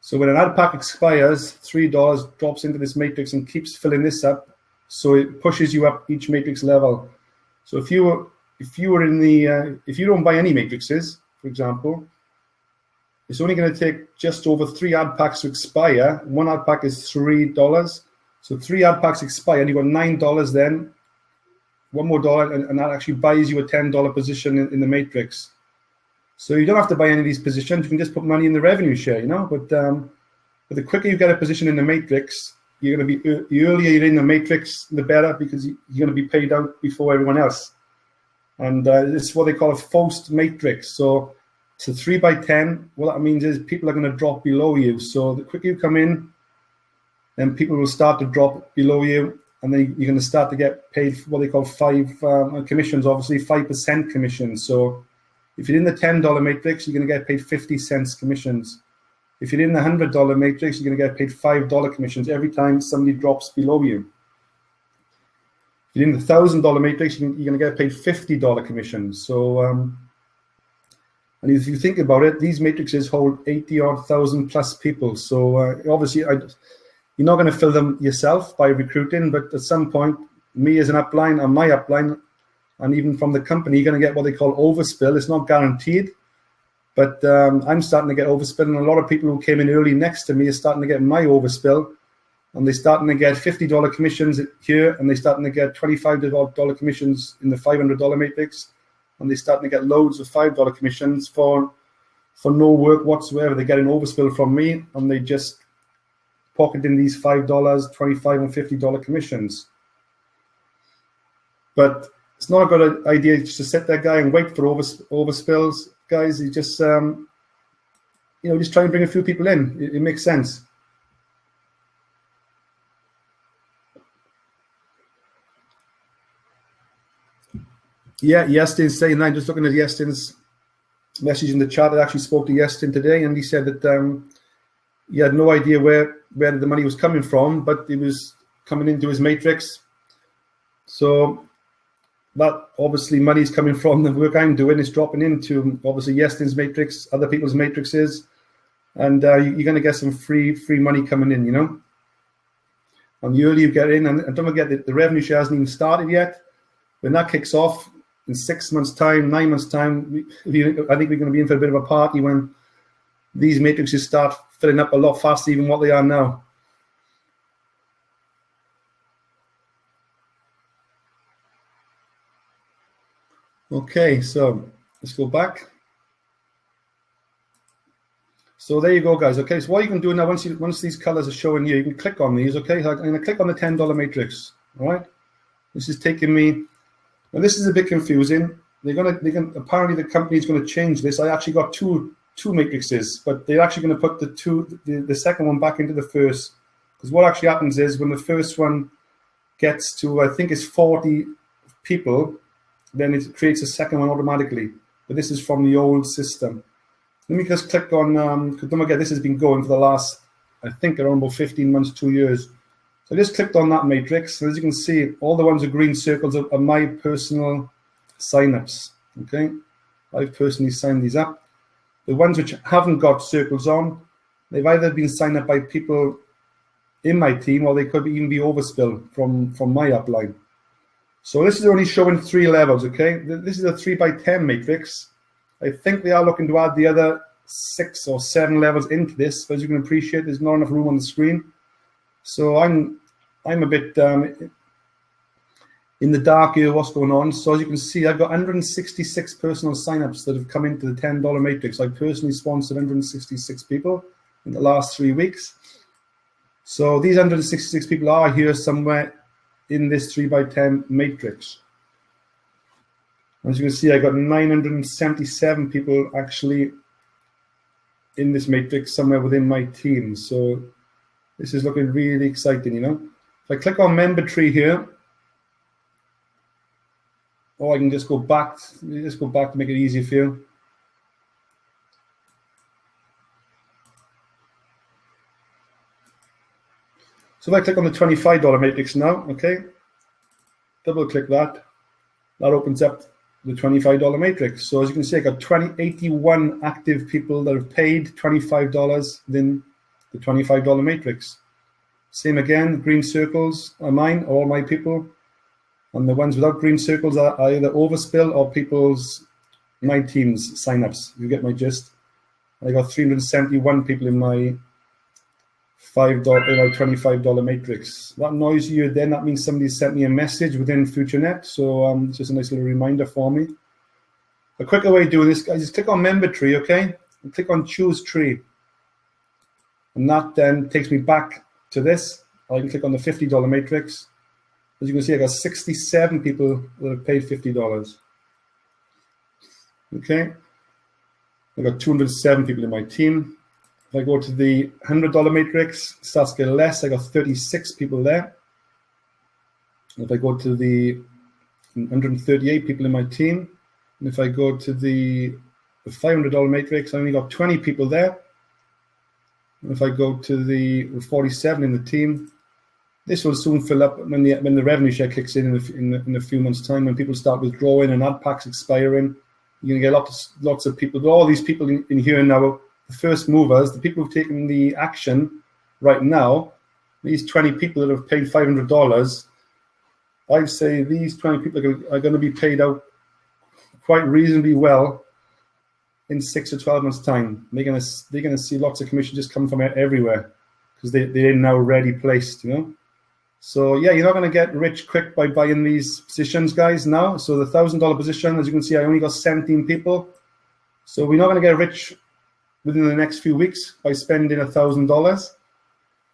So when an ad pack expires, $3 drops into this matrix and keeps filling this up. So it pushes you up each matrix level. So if you don't buy any matrices, for example, it's only going to take just over 3 ad packs to expire. 1 ad pack is $3. So 3 ad packs expire, and you've got $9 then, 1 more dollar, and that actually buys you a $10 position in the matrix. So you don't have to buy any of these positions. You can just put money in the revenue share, you know. But But the quicker you get a position in the matrix, you're going to be, the earlier you're in the matrix, the better, because you're going to be paid out before everyone else. And it's what they call a forced matrix. So it's a 3 by 10. What that means is people are going to drop below you. So the quicker you come in, then people will start to drop below you, and then you're going to start to get paid what they call commissions, obviously 5% commissions. So if you're in the $10 matrix, you're going to get paid 50 cents commissions. If you're in the $100 matrix, you're going to get paid $5 commissions every time somebody drops below you. If you're in the $1,000 matrix, you're going to get paid $50 commissions. So, and if you think about it, these matrices hold 80,000 plus people. So obviously, you're not going to fill them yourself by recruiting, but at some point, me as an upline and my upline, and even from the company, you're going to get what they call overspill. It's not guaranteed, but I'm starting to get overspill, and a lot of people who came in early next to me are starting to get my overspill, and they're starting to get $50 commissions here, and they're starting to get $25 commissions in the $500 matrix, and they're starting to get loads of $5 commissions for no work whatsoever. They're getting overspill from me, and they just pocket in these $5, $25, and $50 commissions. But it's not a good idea just to sit there, guy, and wait for overspills, guys. You just, just try and bring a few people in. It makes sense. Yeah, Yestin's saying that. Just looking at Yestin's message in the chat, I actually spoke to Yestin today, and he said that he had no idea where the money was coming from, but it was coming into his matrix. So that obviously money is coming from the work I'm doing. It's dropping into obviously Yestin's matrix, other people's matrices, and you're going to get some free money coming in, And the earlier you get in, and don't forget that the revenue share hasn't even started yet. When that kicks off in 6 months' time, 9 months' time, I think we're going to be in for a bit of a party when these matrices start filling up a lot faster even what they are now. Okay, so let's go back. So there you go, guys. Okay, so what you can do now, once these colors are showing you can click on these. Okay, so I'm going to click on the $10 matrix. All right, this is taking me. Now this is a bit confusing. Apparently the company is going to change this. I actually got two matrices, but they're actually going to put the second one back into the first, because what actually happens is when the first one gets to, I think it's 40 people, then it creates a second one automatically. But this is from the old system. Let me just click on, because don't forget this has been going for the last, I think around about 15 months, 2 years. So I just clicked on that matrix. And as you can see, all the ones with green circles are my personal signups. Okay, I've personally signed these up. The ones which haven't got circles on, they've either been signed up by people in my team, or they could even be overspill from my upline. So this is only showing 3 levels, okay? This is a 3 by 10 matrix. I think they are looking to add the other 6 or 7 levels into this, but as you can appreciate, there's not enough room on the screen. So I'm a bit in the dark here what's going on. So as you can see, I've got 166 personal signups that have come into the $10 matrix. I personally sponsored 166 people in the last 3 weeks. So these 166 people are here somewhere in this 3 by 10 matrix. As you can see, I got 977 people actually in this matrix somewhere within my team. So this is looking really exciting, If I click on member tree here, or I can just go back to make it easier for you. So if I click on the $25 matrix now, okay, double click that opens up the $25 matrix. So as you can see, I got 81 active people that have paid $25 within the $25 matrix. Same again, green circles are mine, all my people. And the ones without green circles are either overspill or my team's signups. You get my gist. I got 371 people in my $25 matrix. That noise you heard then, that means somebody sent me a message within FutureNet. So it's just a nice little reminder for me. A quicker way of doing this, guys, is click on member tree, okay? And click on choose tree. And that then takes me back to this. I can click on the $50 matrix. As you can see, I got 67 people that have paid $50. Okay. I've got 207 people in my team. If I go to the $100 matrix, it starts to get less. I got 36 people there. If I go to the 138 people in my team, and if I go to the $500 matrix, I only got 20 people there. And if I go to the 47 in the team, this will soon fill up when the revenue share kicks in a few months' time. When people start withdrawing and ad packs expiring, you're going to get lots of people. But all these people in here now, the first movers, the people who've taken the action right now, these 20 people that have paid $500, I'd say these 20 people are going to be paid out quite reasonably well in 6 or 12 months' time. They're going to see lots of commission just come from everywhere because they're now ready placed, you know. So yeah, you're not going to get rich quick by buying these positions, guys. Now, so the $1,000 position, as you can see, I only got 17 people. So we're not going to get rich within the next few weeks by spending $1,000.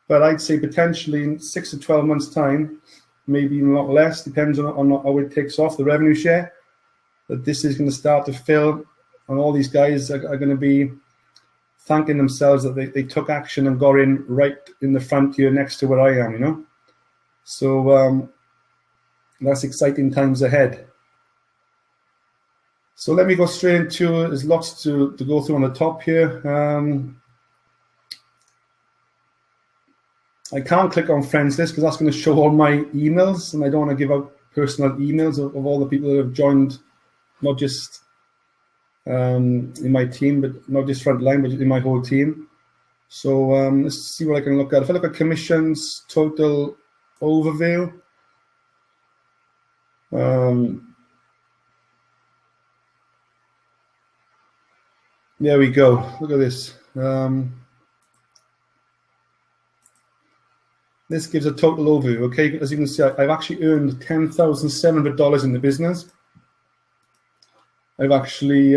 But I'd say potentially in 6 to 12 months' time, maybe even a lot less, depends on how it takes off the revenue share, that this is going to start to fill, and all these guys are going to be thanking themselves that they took action and got in right in the front here next to where I am, you know. So that's exciting times ahead. So let me go straight into, there's lots to go through on the top here. I can't click on friends list because that's going to show all my emails, and I don't want to give out personal emails of all the people that have joined, not just in my team, but not just frontline, but in my whole team. So let's see what I can look at. If I look at commissions, total overview, there we go. Look at this. This gives a total overview. Okay, as you can see, I've actually earned $10,700 in the business. I've actually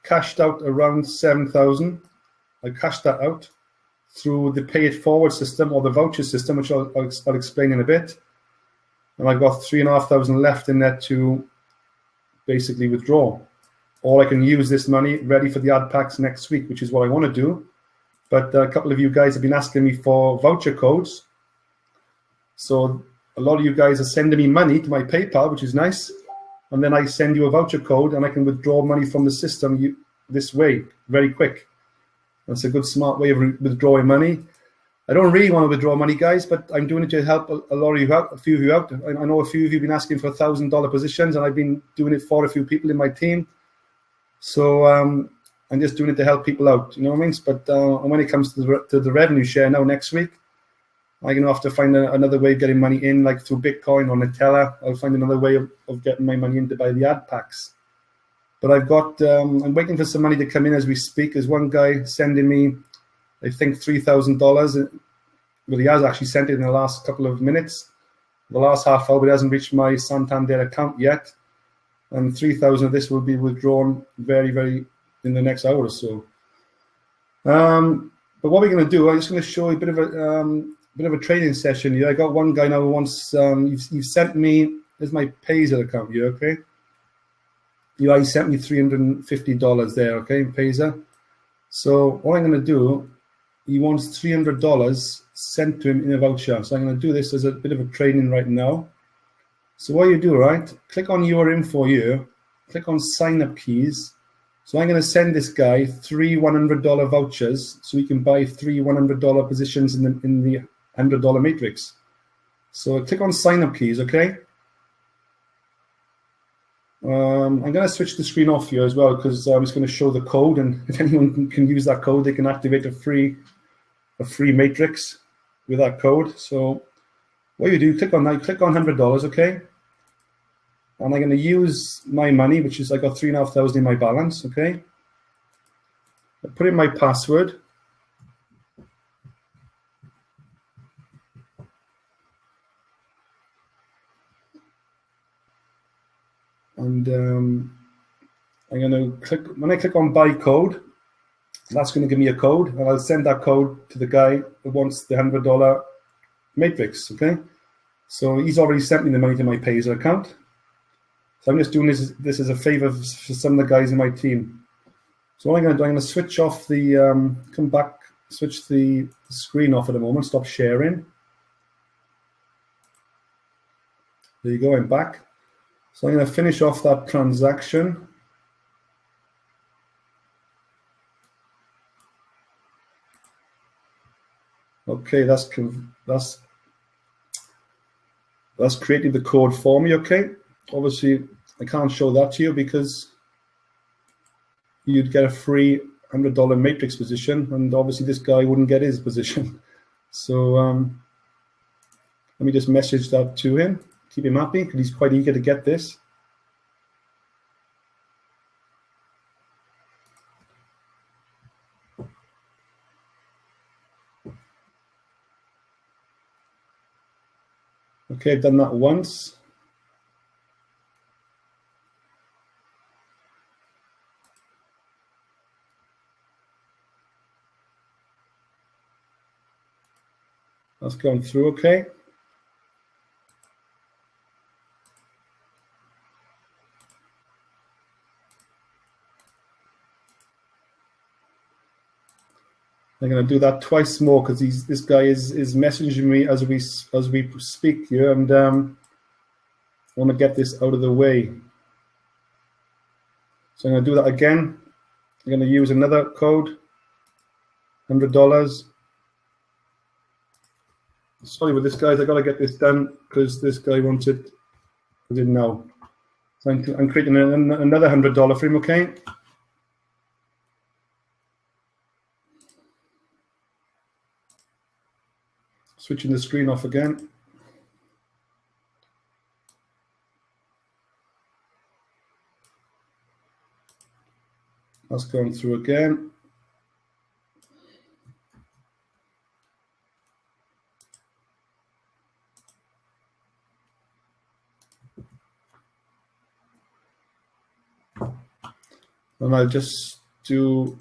cashed out around 7,000. I cashed that out through the pay it forward system or the voucher system, which I'll explain in a bit. And I've got 3,500 left in there to basically withdraw. Or I can use this money ready for the ad packs next week, which is what I want to do. But a couple of you guys have been asking me for voucher codes. So a lot of you guys are sending me money to my PayPal, which is nice. And then I send you a voucher code and I can withdraw money from the system this way, very quick. That's a good, smart way of withdrawing money. I don't really want to withdraw money, guys, but I'm doing it to help a lot of you out, a few of you out. I know a few of you have been asking for $1,000 positions, and I've been doing it for a few people in my team. So I'm just doing it to help people out, you know what I mean? But when it comes to the revenue share now next week, I'm going to have to find another way of getting money in, like through Bitcoin or Nutella. I'll find another way of getting my money in to buy the ad packs. But I've got, I'm waiting for some money to come in as we speak. There's one guy sending me, I think, $3,000. Well, he has actually sent it in the last couple of minutes, the last half hour, but it hasn't reached my Santander account yet. And 3,000 of this will be withdrawn very, very in the next hour or so. But what we're going to do, I'm just going to show you a bit of a trading session here. I got one guy now who wants, you've sent me, there's my Payzer account here, okay? He sent me $350 there, okay, in Payzer. So what I'm going to do, he wants $300 sent to him in a voucher. So I'm going to do this as a bit of a training right now. So what you do, right, click on your info here, click on sign up keys. So I'm going to send this guy 3 $100 vouchers so he can buy 3 $100 positions in the $100 matrix. So click on sign up keys, okay? I'm going to switch the screen off here as well because I'm just going to show the code, and if anyone can use that code, they can activate a free matrix with that code. So what you do, click on that, click on $100, okay? And I'm going to use my money, which is I got 3,500 in my balance, okay? I put in my password. And I'm going to click, when I click on buy code, That's going to give me a code, and I'll send that code to the guy who wants the $100 matrix. Okay, so he's already sent me the money to my Payzer account. So I'm just doing this as a favor for some of the guys in my team. So what I'm going to do, I'm going to switch off the, come back, switch the screen off at the moment, stop sharing. There you go, I'm back. So I'm going to finish off that transaction. Okay, that's created the code for me, okay? Obviously, I can't show that to you because you'd get a free $100 matrix position, and obviously this guy wouldn't get his position. So let me just message that to him, keep him happy, because he's quite eager to get this. Okay, I've done that once. That's gone through, okay. I'm going to do that twice more because this guy is messaging me as we speak here, and I want to get this out of the way. So I'm going to do that again. I'm going to use another code, $100. Sorry with this, guys. I got to get this done because this guy wanted. I didn't know. So I'm creating another $100 for him. Okay. Switching the screen off again. That's going through again. And I'll just do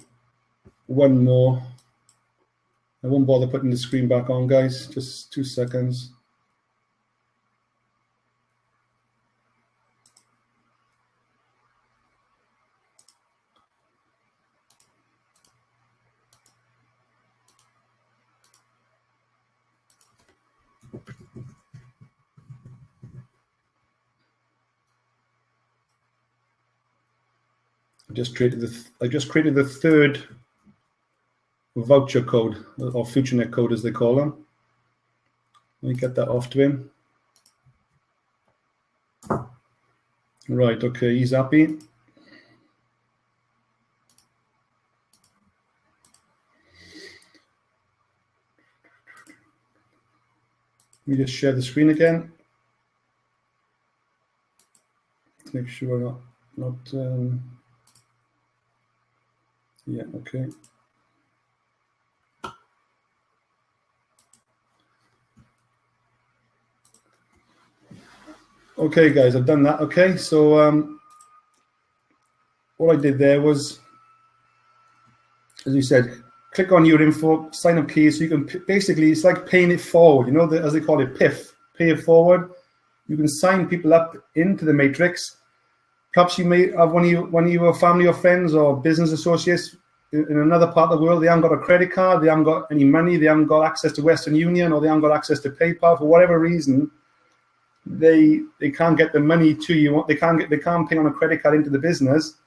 one more. I won't bother putting the screen back on, guys. Just 2 seconds. I just created the third voucher code, or FutureNet code as they call them. Let me get that off to him. Right, okay, he's happy. Let me just share the screen again. To make sure not yeah, okay. Okay, guys, I've done that. Okay, so what I did there was, as you said, click on your info, sign up key, so you can basically, it's like paying it forward, you know, as they call it, PIF, pay it forward. You can sign people up into the matrix. Perhaps you may have one of your family or friends or business associates in another part of the world. They haven't got a credit card, they haven't got any money, they haven't got access to Western Union, or they haven't got access to PayPal for whatever reason. They can't get the money to you. They can't pay on a credit card into the business.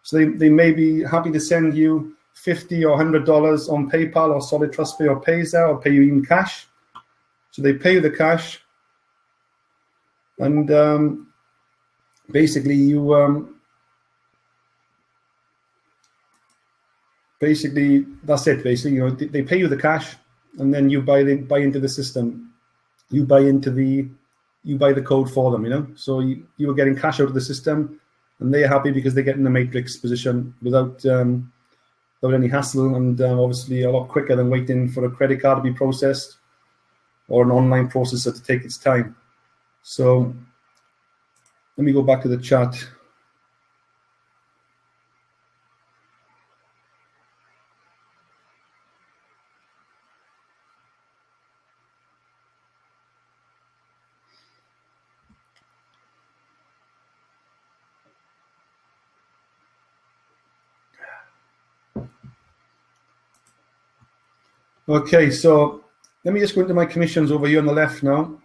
So they may be happy to send you $50 or $100 on PayPal or Solid Trust Pay or Payzer, or pay you in cash. So they pay you the cash, and basically you basically that's it. Basically, you know, they pay you the cash, and then you buy into the system. You buy the code for them. You know, so you are getting cash out of the system, and they're happy because they're getting the matrix position without any hassle, and obviously a lot quicker than waiting for a credit card to be processed or an online processor to take its time. So let me go back to the chat. Okay, so let me just go into my commissions over here on the left now.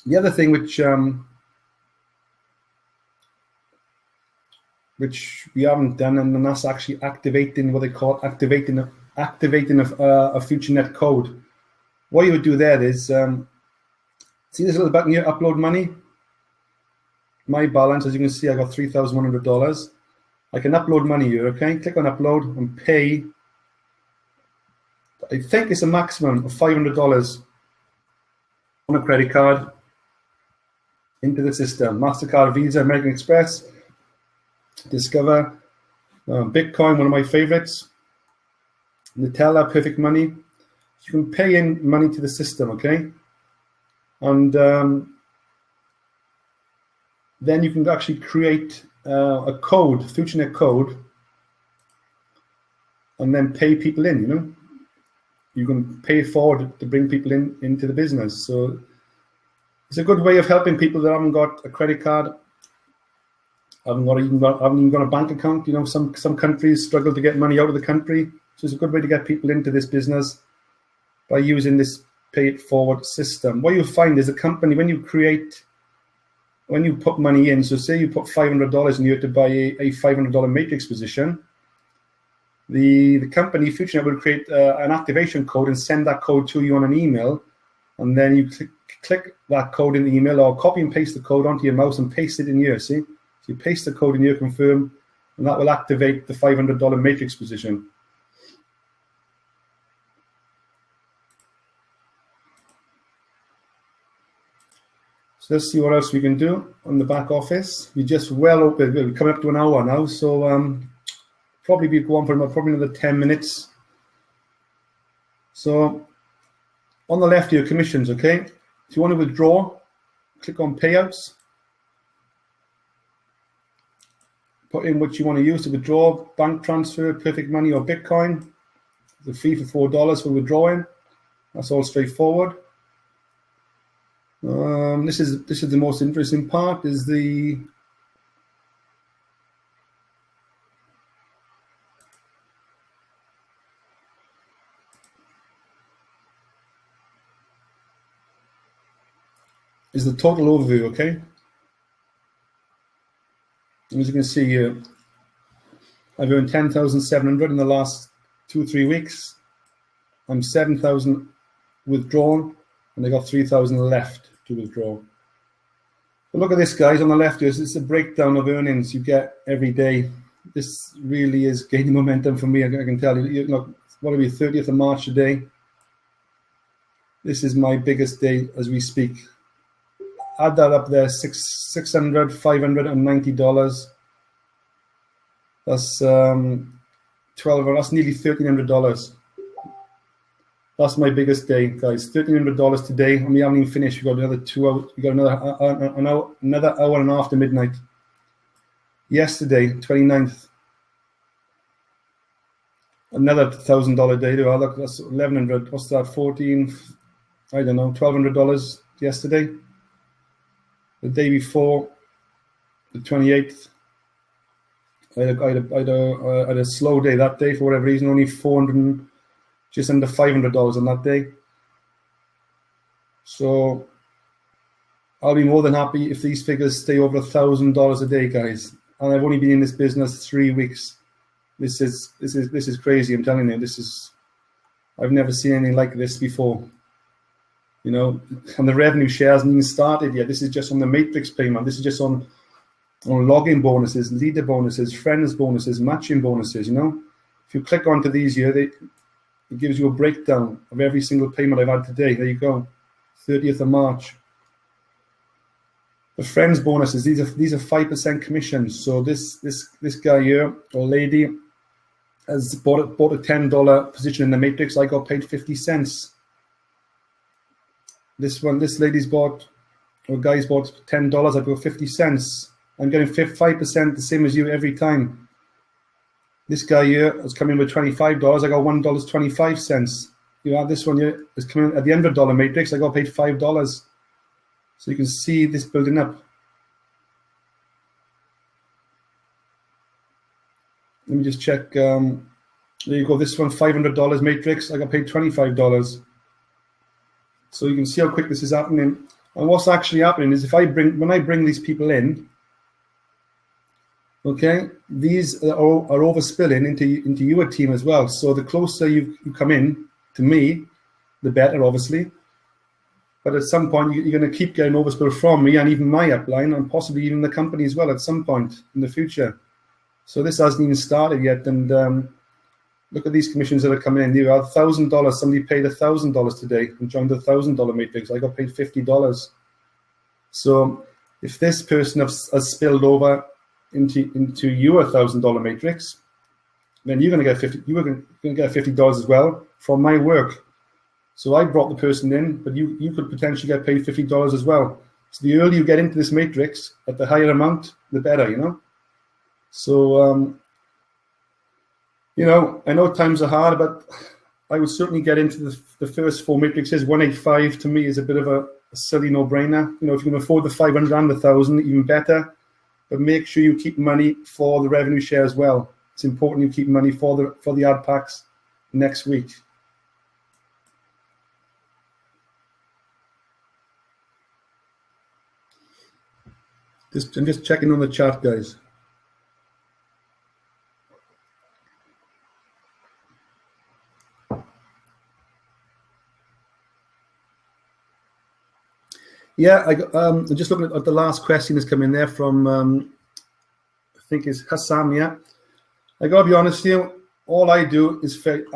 The other thing which we haven't done, and that's actually activating what they call activating a FutureNet code. What you would do there is see this little button here, upload money. My balance, as you can see, I got $3,100. I can upload money here. Okay, click on upload and pay. I think it's a maximum of $500 on a credit card into the system. MasterCard, Visa, American Express, Discover, Bitcoin, one of my favorites, Nutella, Perfect Money. You can pay in money to the system, okay? And then you can actually create a code, FutureNet code, and then pay people in, you know? You can pay forward to bring people into the business. So it's a good way of helping people that haven't got a credit card, haven't even got a bank account. You know, some countries struggle to get money out of the country. So it's a good way to get people into this business by using this pay it forward system. What you'll find is a company, when you put money in, so say you put $500 in here to buy a $500 matrix position, the company, FutureNet, will create an activation code and send that code to you on an email. And then you click that code in the email, or copy and paste the code onto your mouse and paste it in here, see? So you paste the code in here, confirm, and that will activate the $500 matrix position. So let's see what else we can do on the back office. We just well open. We're coming up to an hour now, so probably be going for probably another 10 minutes. So on the left here, commissions, okay? If you want to withdraw, click on payouts. Put in what you want to use to withdraw, bank transfer, Perfect Money or Bitcoin. The fee for $4 for withdrawing. That's all straightforward. This is the most interesting part, is the total overview, okay? As you can see here, I've earned 10,700 in the last 2-3 weeks. I'm 7,000 withdrawn, and I got 3,000 left to withdraw. But look at this, guys, on the left here. This is a breakdown of earnings you get every day. This really is gaining momentum for me. I can tell you. Look, what are we, 30th of March today? This is my biggest day as we speak. Add that up there, $590. That's that's nearly $1,300. That's my biggest day, guys. $1,300 today, and we haven't even finished. We've got another 2 hours. We've got another hour and a half to midnight. Yesterday, 29th, another $1,000 day. Look, that's $1,100. What's that? 14. I don't know. $1,200 yesterday. The day before, the 28th, I had a slow day that day for whatever reason. Only just under $500 on that day. So I'll be more than happy if these figures stay over $1,000 a day, guys. And I've only been in this business 3 weeks. This is crazy. I'm telling you, I've never seen anything like this before. You know, and the revenue share hasn't even started yet. This is just on the matrix payment. This is just on login bonuses, leader bonuses, friends bonuses, matching bonuses. You know, if you click onto these here, it gives you a breakdown of every single payment I've had today. There you go, 30th of March. The friends bonuses, these are 5% commissions. So this guy here or lady has bought a $10 position in the matrix. I got paid 50 cents. This lady's bought, or guy's bought $10, I got 50 cents. I'm getting 5%, the same as you every time. This guy here has come in with $25, I got $1.25. You have this one here is coming at the $100 matrix, I got paid $5. So you can see this building up. Let me just check There you go. This one, $500 matrix. I got paid $25. So you can see how quick this is happening. And what's actually happening is when I bring these people in, okay, these are overspilling into your team as well. So the closer you come in to me, the better, obviously. But at some point, you're going to keep getting overspill from me and even my upline and possibly even the company as well at some point in the future. So this hasn't even started yet. And look at these commissions that are coming in. You have $1,000. Somebody paid $1,000 today and joined the $1,000 matrix. I got paid $50. So if this person has spilled over into your $1,000 matrix, then you're going to get $50. You're going to get $50 as well from my work. So I brought the person in, but you could potentially get paid $50 as well. So the earlier you get into this matrix at the higher amount, the better, you know. So you know, I know times are hard, but I would certainly get into the first 4 matrices. 185 to me is a bit of a silly no-brainer. You know, if you can afford the 500 and the 1,000, even better. But make sure you keep money for the revenue share as well. It's important you keep money for the ad packs next week. I'm just checking on the chart, guys. Yeah, I'm just looking at the last question that's come in there from, I think it's Hassam, yeah. I got to be honest with you, all I do is Facebook.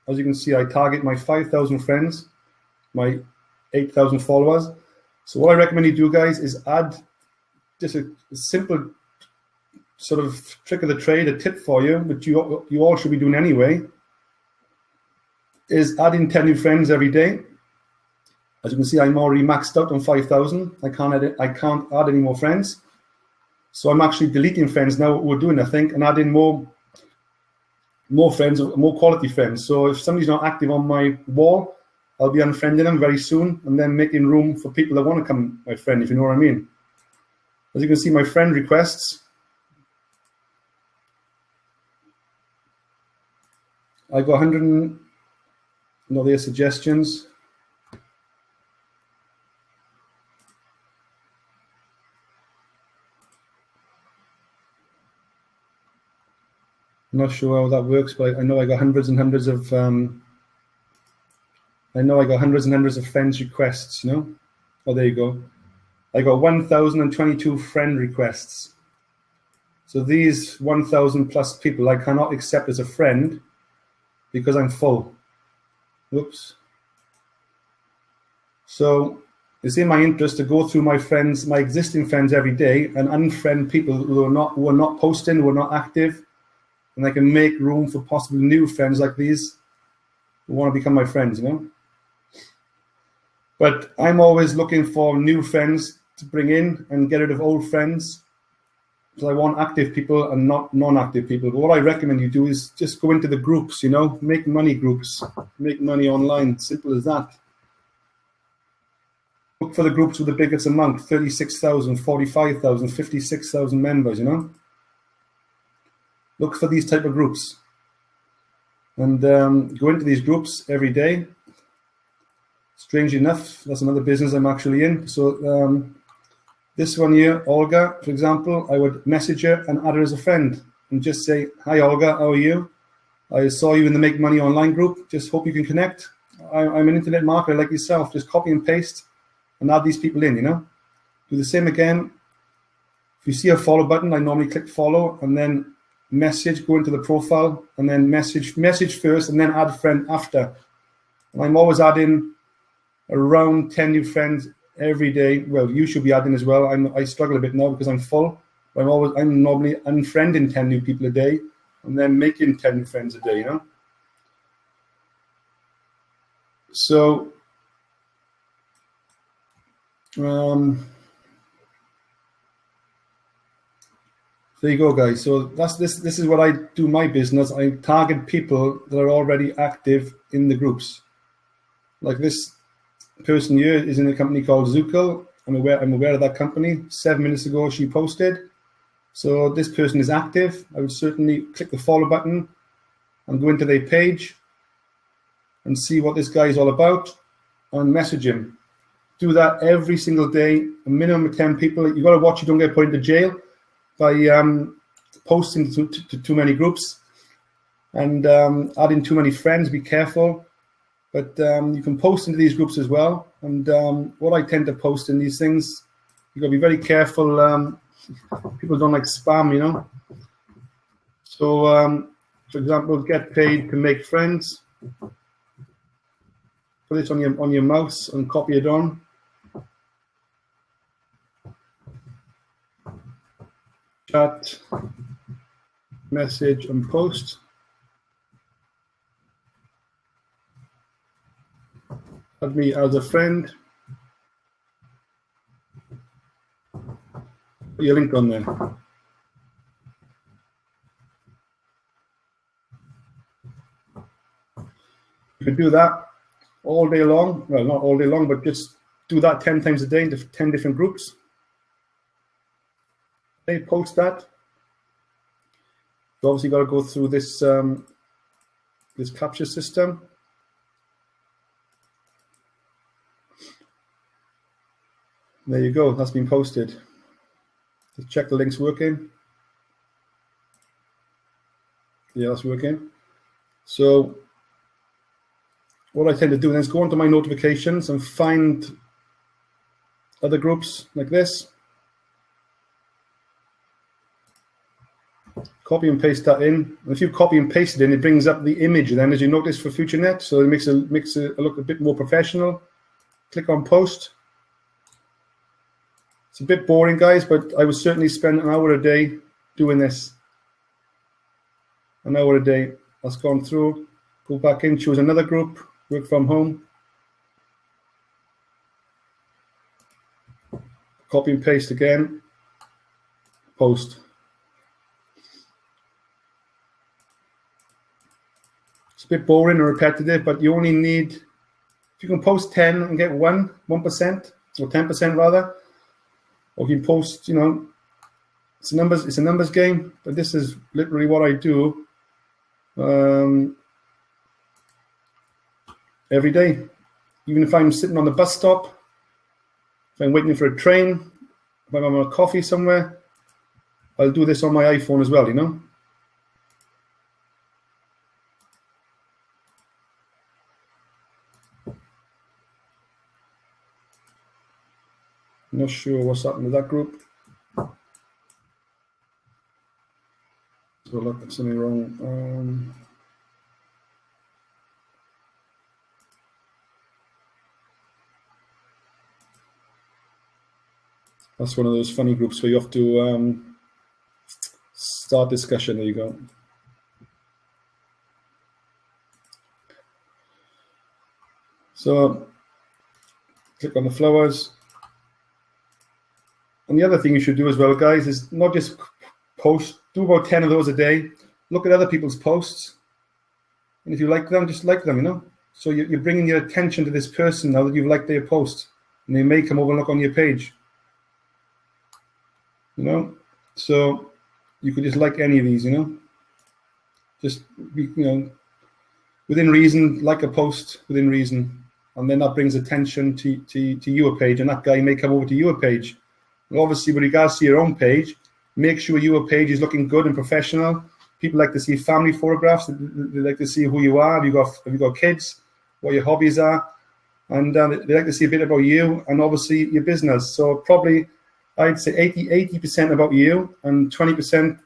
As you can see, I target my 5,000 friends, my 8,000 followers. So what I recommend you do, guys, is add just a simple sort of trick of the trade, a tip for you, which you all should be doing anyway, is adding 10 new friends every day. As you can see, I'm already maxed out on 5,000. I can't add any more friends. So I'm actually deleting friends now, what we're doing, I think, and adding more friends, more quality friends. So if somebody's not active on my wall, I'll be unfriending them very soon and then making room for people that want to come my friend, if you know what I mean. As you can see, my friend requests, I got 100, no, their suggestions. I'm not sure how that works, but I know I got hundreds and hundreds of friends requests, you know. Oh, there you go. I got 1,022 friend requests. So these 1,000 plus people I cannot accept as a friend because I'm full. Oops. So it's in my interest to go through my friends, my existing friends every day and unfriend people who are not posting, who are not active. And I can make room for possibly new friends like these who want to become my friends, you know. But I'm always looking for new friends to bring in and get rid of old friends. So I want active people and not non-active people. But what I recommend you do is just go into the groups, you know, make money groups, make money online, simple as that. Look for the groups with the biggest amount, 36,000, 45,000, 56,000 members, you know. Look for these type of groups and go into these groups every day. Strangely enough, that's another business I'm actually in. So this one here, Olga, for example, I would message her and add her as a friend and just say, hi, Olga, how are you? I saw you in the Make Money Online group. Just hope you can connect. I'm an internet marketer like yourself. Just copy and paste and add these people in, you know. Do the same again. If you see a follow button, I normally click follow and then message, go into the profile and then message first and then add a friend after. And I'm always adding around 10 new friends every day. Well, you should be adding as well. I struggle a bit now because I'm full. But I'm normally unfriending 10 new people a day and then making 10 new friends a day, you know. So there you go, guys. So this is what I do my business. I target people that are already active in the groups. Like this person here is in a company called Zuko. I'm aware of that company. 7 minutes ago, she posted. So this person is active. I would certainly click the follow button and go into their page and see what this guy is all about and message him. Do that every single day, a minimum of 10 people. You've got to watch you don't get put into jail by posting to too many groups and adding too many friends. Be careful. But you can post into these groups as well. And what I tend to post in these things, you've got to be very careful. People don't like spam, you know. So, for example, get paid to make friends. Put it on your mouse and copy it on. Chat, message, and post. Add me as a friend. Put your link on there. You can do that all day long. Well, not all day long, but just do that 10 times a day into 10 different groups. They post that. You obviously got to go through this this capture system. There you go. That's been posted. Let's check the link's working. Yeah, that's working. So what I tend to do then is go onto my notifications and find other groups like this. Copy and paste that in. If you copy and paste it in, it brings up the image then, as you notice, for FutureNet. So it makes it look a bit more professional. Click on post. It's a bit boring, guys, but I would certainly spend an hour a day doing this. An hour a day. That's gone through. Go back in, choose another group, work from home. Copy and paste again. Post. It's a bit boring and repetitive, but you only need, if you can post 10 and get 1%, or 10% rather, or you can post, you know, it's a numbers game, but this is literally what I do every day. Even if I'm sitting on the bus stop, if I'm waiting for a train, if I'm on a coffee somewhere, I'll do this on my iPhone as well, you know. I'm not sure what's happened with that group. So look, there's something wrong. That's one of those funny groups where you have to start discussion. There you go. So click on the flowers. And the other thing you should do as well, guys, is not just post, do about 10 of those a day. Look at other people's posts. And if you like them, just like them, you know. So you're bringing your attention to this person now that you've liked their post. And they may come over and look on your page. You know, so you could just like any of these, you know. Just, you know, within reason, like a post within reason. And then that brings attention to your page. And that guy may come over to your page. Obviously, with regards to your own page, make sure your page is looking good and professional. People like to see family photographs. They like to see who you are. Have you got kids? What your hobbies are, and they like to see a bit about you and obviously your business. So probably, I'd say 80% about you and 20%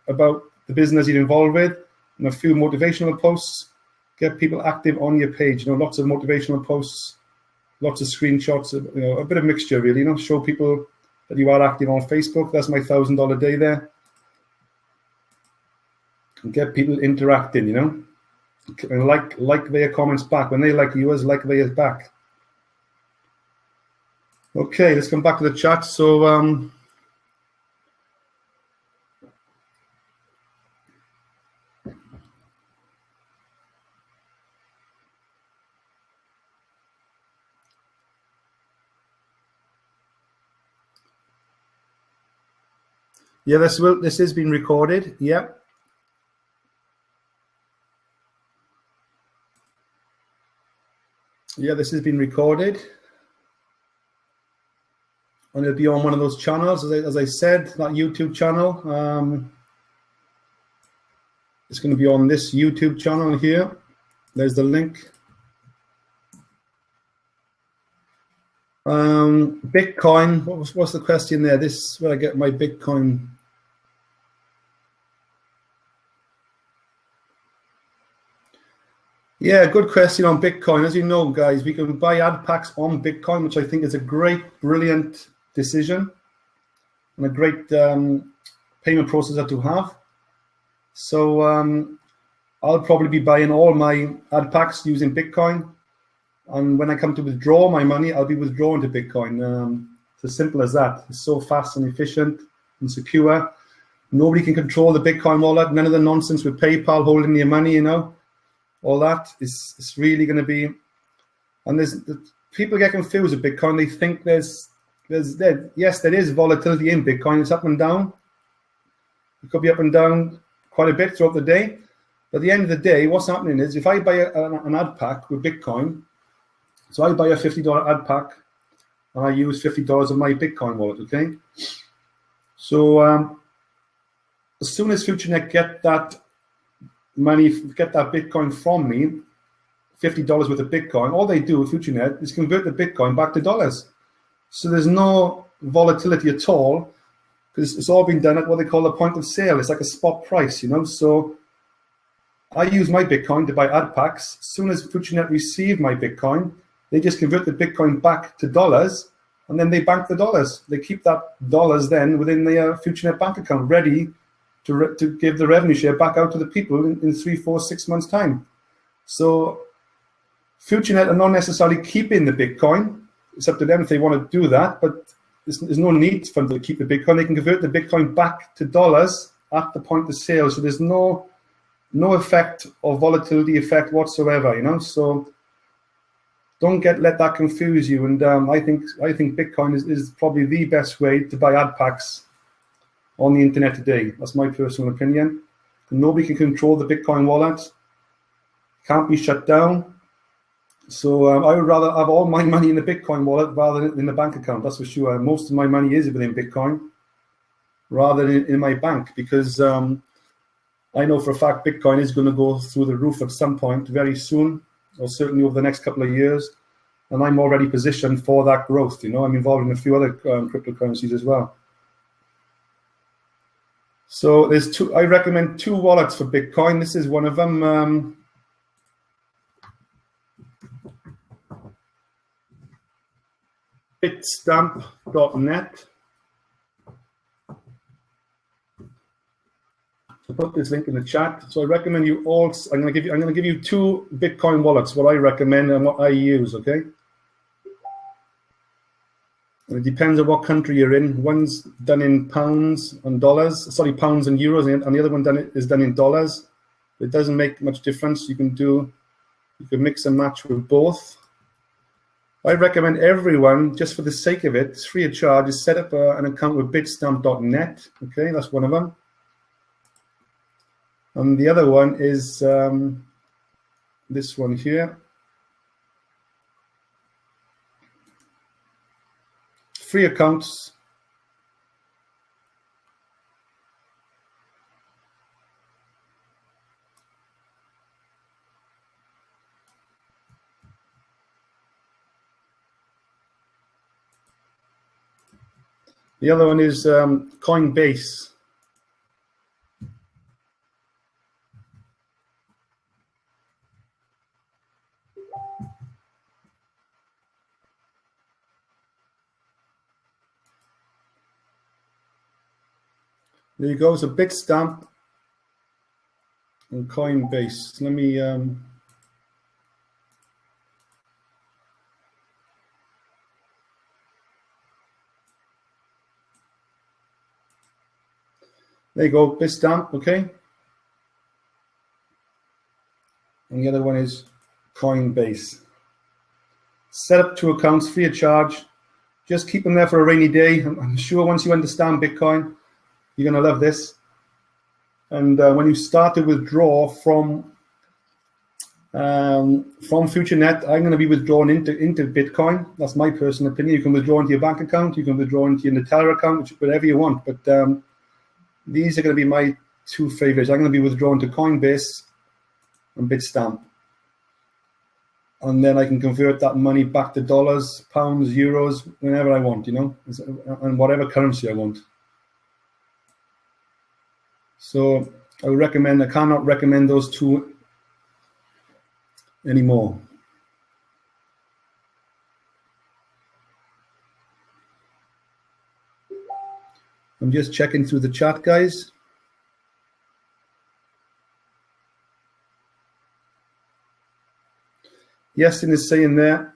about the business you're involved with, and a few motivational posts. Get people active on your page. You know, lots of motivational posts, lots of screenshots. You know, a bit of mixture really. You know, show people that you are active on Facebook. That's my $1,000 day there. And get people interacting, you know, and like their comments back. When they like yours, like theirs back. Okay, let's come back to the chat. So Yeah, this is being recorded. Yeah. Yeah, this has been recorded. And it'll be on one of those channels, as I said, that YouTube channel. It's going to be on this YouTube channel here. There's the link. Bitcoin. What's the question there? This is where I get my Bitcoin. Yeah, good question on Bitcoin. As you know, guys, we can buy ad packs on Bitcoin, which I think is a great, brilliant decision and a great payment processor to have. So I'll probably be buying all my ad packs using Bitcoin. And when I come to withdraw my money, I'll be withdrawing to Bitcoin. It's as simple as that. It's so fast and efficient and secure. Nobody can control the Bitcoin wallet. None of the nonsense with PayPal holding your money, you know. All that is really going to be. And people get confused with Bitcoin. They think yes, there is volatility in Bitcoin. It's up and down. It could be up and down quite a bit throughout the day. But at the end of the day, what's happening is if I buy an ad pack with Bitcoin, so I buy a $50 ad pack and I use $50 of my Bitcoin wallet, okay? So as soon as FutureNet get that money, get that Bitcoin from me, $50 worth of Bitcoin, all they do with FutureNet is convert the Bitcoin back to dollars. So there's no volatility at all because it's all been done at what they call the point of sale. It's like a spot price, you know? So I use my Bitcoin to buy ad packs. As soon as FutureNet receive my Bitcoin, they just convert the Bitcoin back to dollars, and then they bank the dollars. They keep that dollars then within the FutureNet bank account, ready to give the revenue share back out to the people in 3, 4, 6 months' time. So FutureNet are not necessarily keeping the Bitcoin. It's up to them if they want to do that, but there's no need for them to keep the Bitcoin. They can convert the Bitcoin back to dollars at the point of sale. So there's no effect or volatility effect whatsoever, you know. So don't let that confuse you. And I think Bitcoin is probably the best way to buy ad packs on the internet today. That's my personal opinion. Nobody can control the Bitcoin wallet. Can't be shut down. So I would rather have all my money in the Bitcoin wallet rather than in the bank account. That's for sure. Most of my money is within Bitcoin rather than in my bank because I know for a fact Bitcoin is going to go through the roof at some point very soon, or certainly over the next couple of years. And I'm already positioned for that growth. You know, I'm involved in a few other cryptocurrencies as well. So I recommend 2 wallets for Bitcoin. This is one of them. Bitstamp.net. I'll put this link in the chat. So I recommend you all. I'm going to give you 2 Bitcoin wallets. What I recommend and what I use. Okay. And it depends on what country you're in. One's done in pounds and dollars. Sorry, pounds and euros, and the other one is done in dollars. It doesn't make much difference. You can mix and match with both. I recommend everyone, just for the sake of it, it's free of charge, is set up an account with bitstamp.net. Okay, that's one of them. And the other one is this one here. Free accounts. The other one is Coinbase. There you go. So Bitstamp and Coinbase. Let me. There you go, Bitstamp, okay? And the other one is Coinbase. Set up 2 accounts, free of charge. Just keep them there for a rainy day. I'm sure once you understand Bitcoin, You're going to love this. And when you start to withdraw from FutureNet, I'm going to be withdrawn into Bitcoin. That's my personal opinion. You can withdraw into your bank account. You can withdraw into your Nutella account, whatever you want. But these are going to be my two favorites. I'm going to be withdrawn to Coinbase and Bitstamp. And then I can convert that money back to dollars, pounds, euros, whenever I want, and whatever currency I want. So I cannot recommend those two anymore. I'm just checking through the chat, guys. Yestin is saying there.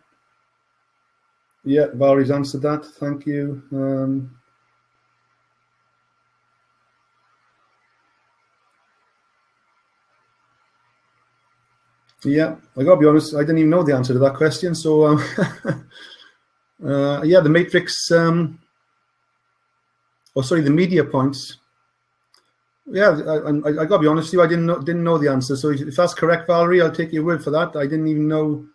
Yeah, Valerie's answered that. Thank you. Yeah, I gotta be honest, I didn't even know the answer to that question. So, yeah, the matrix, the media points. Yeah, I gotta be honest with you, I didn't know the answer. So if that's correct, Valerie, I'll take your word for that. I didn't even know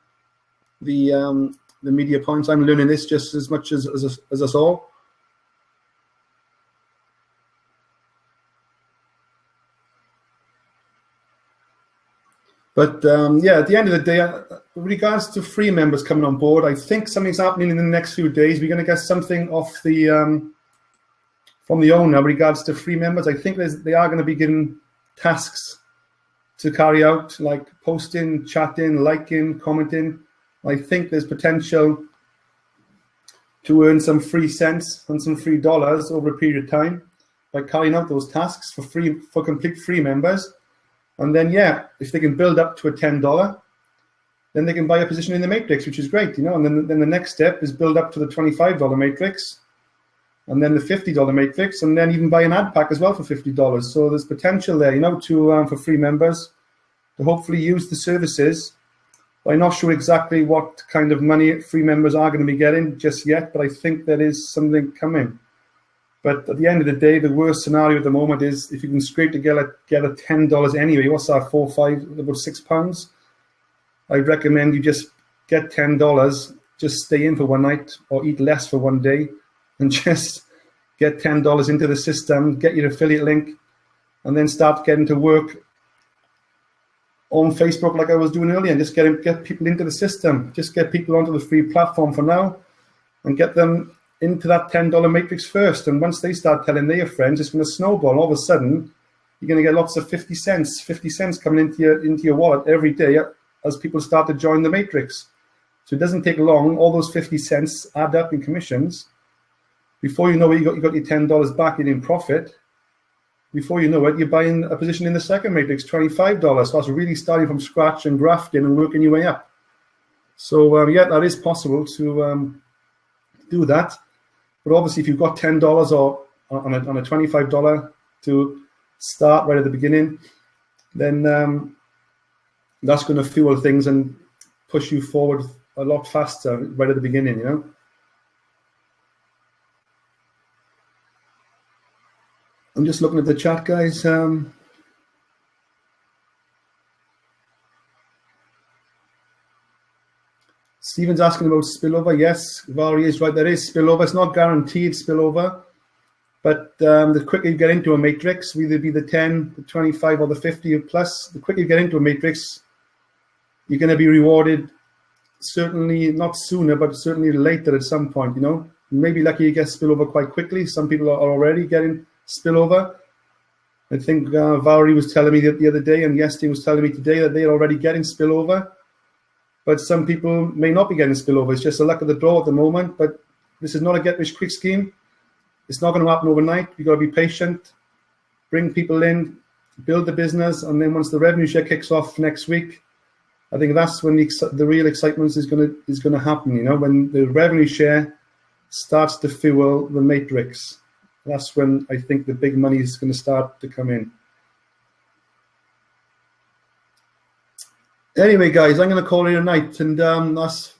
the media points. I'm learning this just as much as us all. But yeah, at the end of the day, with regards to free members coming on board, I think something's happening in the next few days. We're going to get something off the from the owner with regards to free members. I think they are going to be given tasks to carry out, like posting, chatting, liking, commenting. I think there's potential to earn some free cents and some free dollars over a period of time by carrying out those tasks for complete free members. And then, yeah, if they can build up to a $10, then they can buy a position in the matrix, which is great, And then the next step is build up to the $25 matrix, and then the $50 matrix, and then even buy an ad pack as well for $50. So there's potential there, for free members to hopefully use the services. I'm not sure exactly what kind of money free members are going to be getting just yet, but I think there is something coming. But at the end of the day, the worst scenario at the moment is if you can scrape together $10 anyway. What's that? $4, $5, about £6. I'd recommend you just get $10, just stay in for one night or eat less for one day, and just get $10 into the system, get your affiliate link, and then start getting to work on Facebook like I was doing earlier, and just get people into the system. Just get people onto the free platform for now, and get them into that $10 matrix first. And once they start telling their friends, it's going to snowball. All of a sudden, you're going to get lots of 50 cents coming into your wallet every day as people start to join the matrix. So it doesn't take long. All those 50 cents add up in commissions. Before you know it, you got your $10 back in profit. Before you know it, you're buying a position in the second matrix, $25. So that's really starting from scratch and grafting and working your way up. So yeah, that is possible to do that. But obviously, if you've got $10 or on a $25 to start right at the beginning, then that's going to fuel things and push you forward a lot faster right at the beginning, I'm just looking at the chat, guys. Stephen's asking about spillover. Yes, Valerie is right. There is spillover. It's not guaranteed spillover, but the quicker you get into a matrix, whether it be the 10, the 25, or the 50 plus, the quicker you get into a matrix, you're going to be rewarded. Certainly not sooner, but certainly later at some point. Maybe lucky you get spillover quite quickly. Some people are already getting spillover. I think Valerie was telling me the other day, and Yestin was telling me today that they're already getting spillover. But some people may not be getting spillover. It's just a luck of the draw at the moment. But this is not a get-rich-quick scheme. It's not going to happen overnight. You've got to be patient, bring people in, build the business, and then once the revenue share kicks off next week, I think that's when the real excitement is going to happen. When the revenue share starts to fuel the matrix. That's when I think the big money is going to start to come in. Anyway, guys, I'm going to call it a night, and that's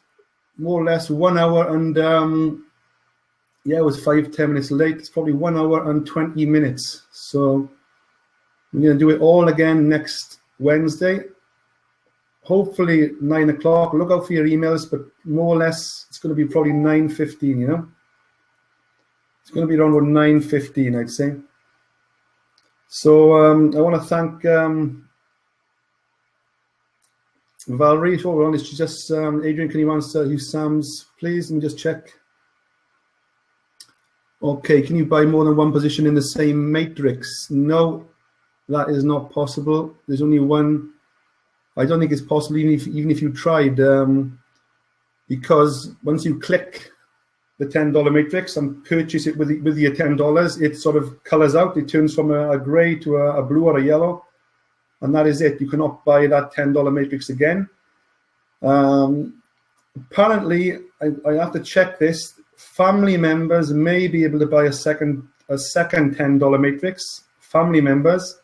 more or less 1 hour and Yeah, it was 5-10 minutes late. It's probably 1 hour and 20 minutes. So we're going to do it all again next Wednesday. Hopefully 9 o'clock. Look out for your emails, but more or less it's going to be probably 9:15, you know. It's going to be around about 9:15, I'd say. So I want to thank Valerie. Hold on, it's just Adrian, can you answer you Sam's, please? Let me just check. Okay, can you buy more than one position in the same matrix? No, that is not possible. There's only one. I don't think it's possible, even if you tried, because once you click the $10 matrix and purchase it with your $10, it sort of colors out. It turns from a gray to a blue or a yellow, and that is it. You cannot buy that $10 matrix again. Apparently, I have to check this. Family members may be able to buy a second $10 matrix. Family members,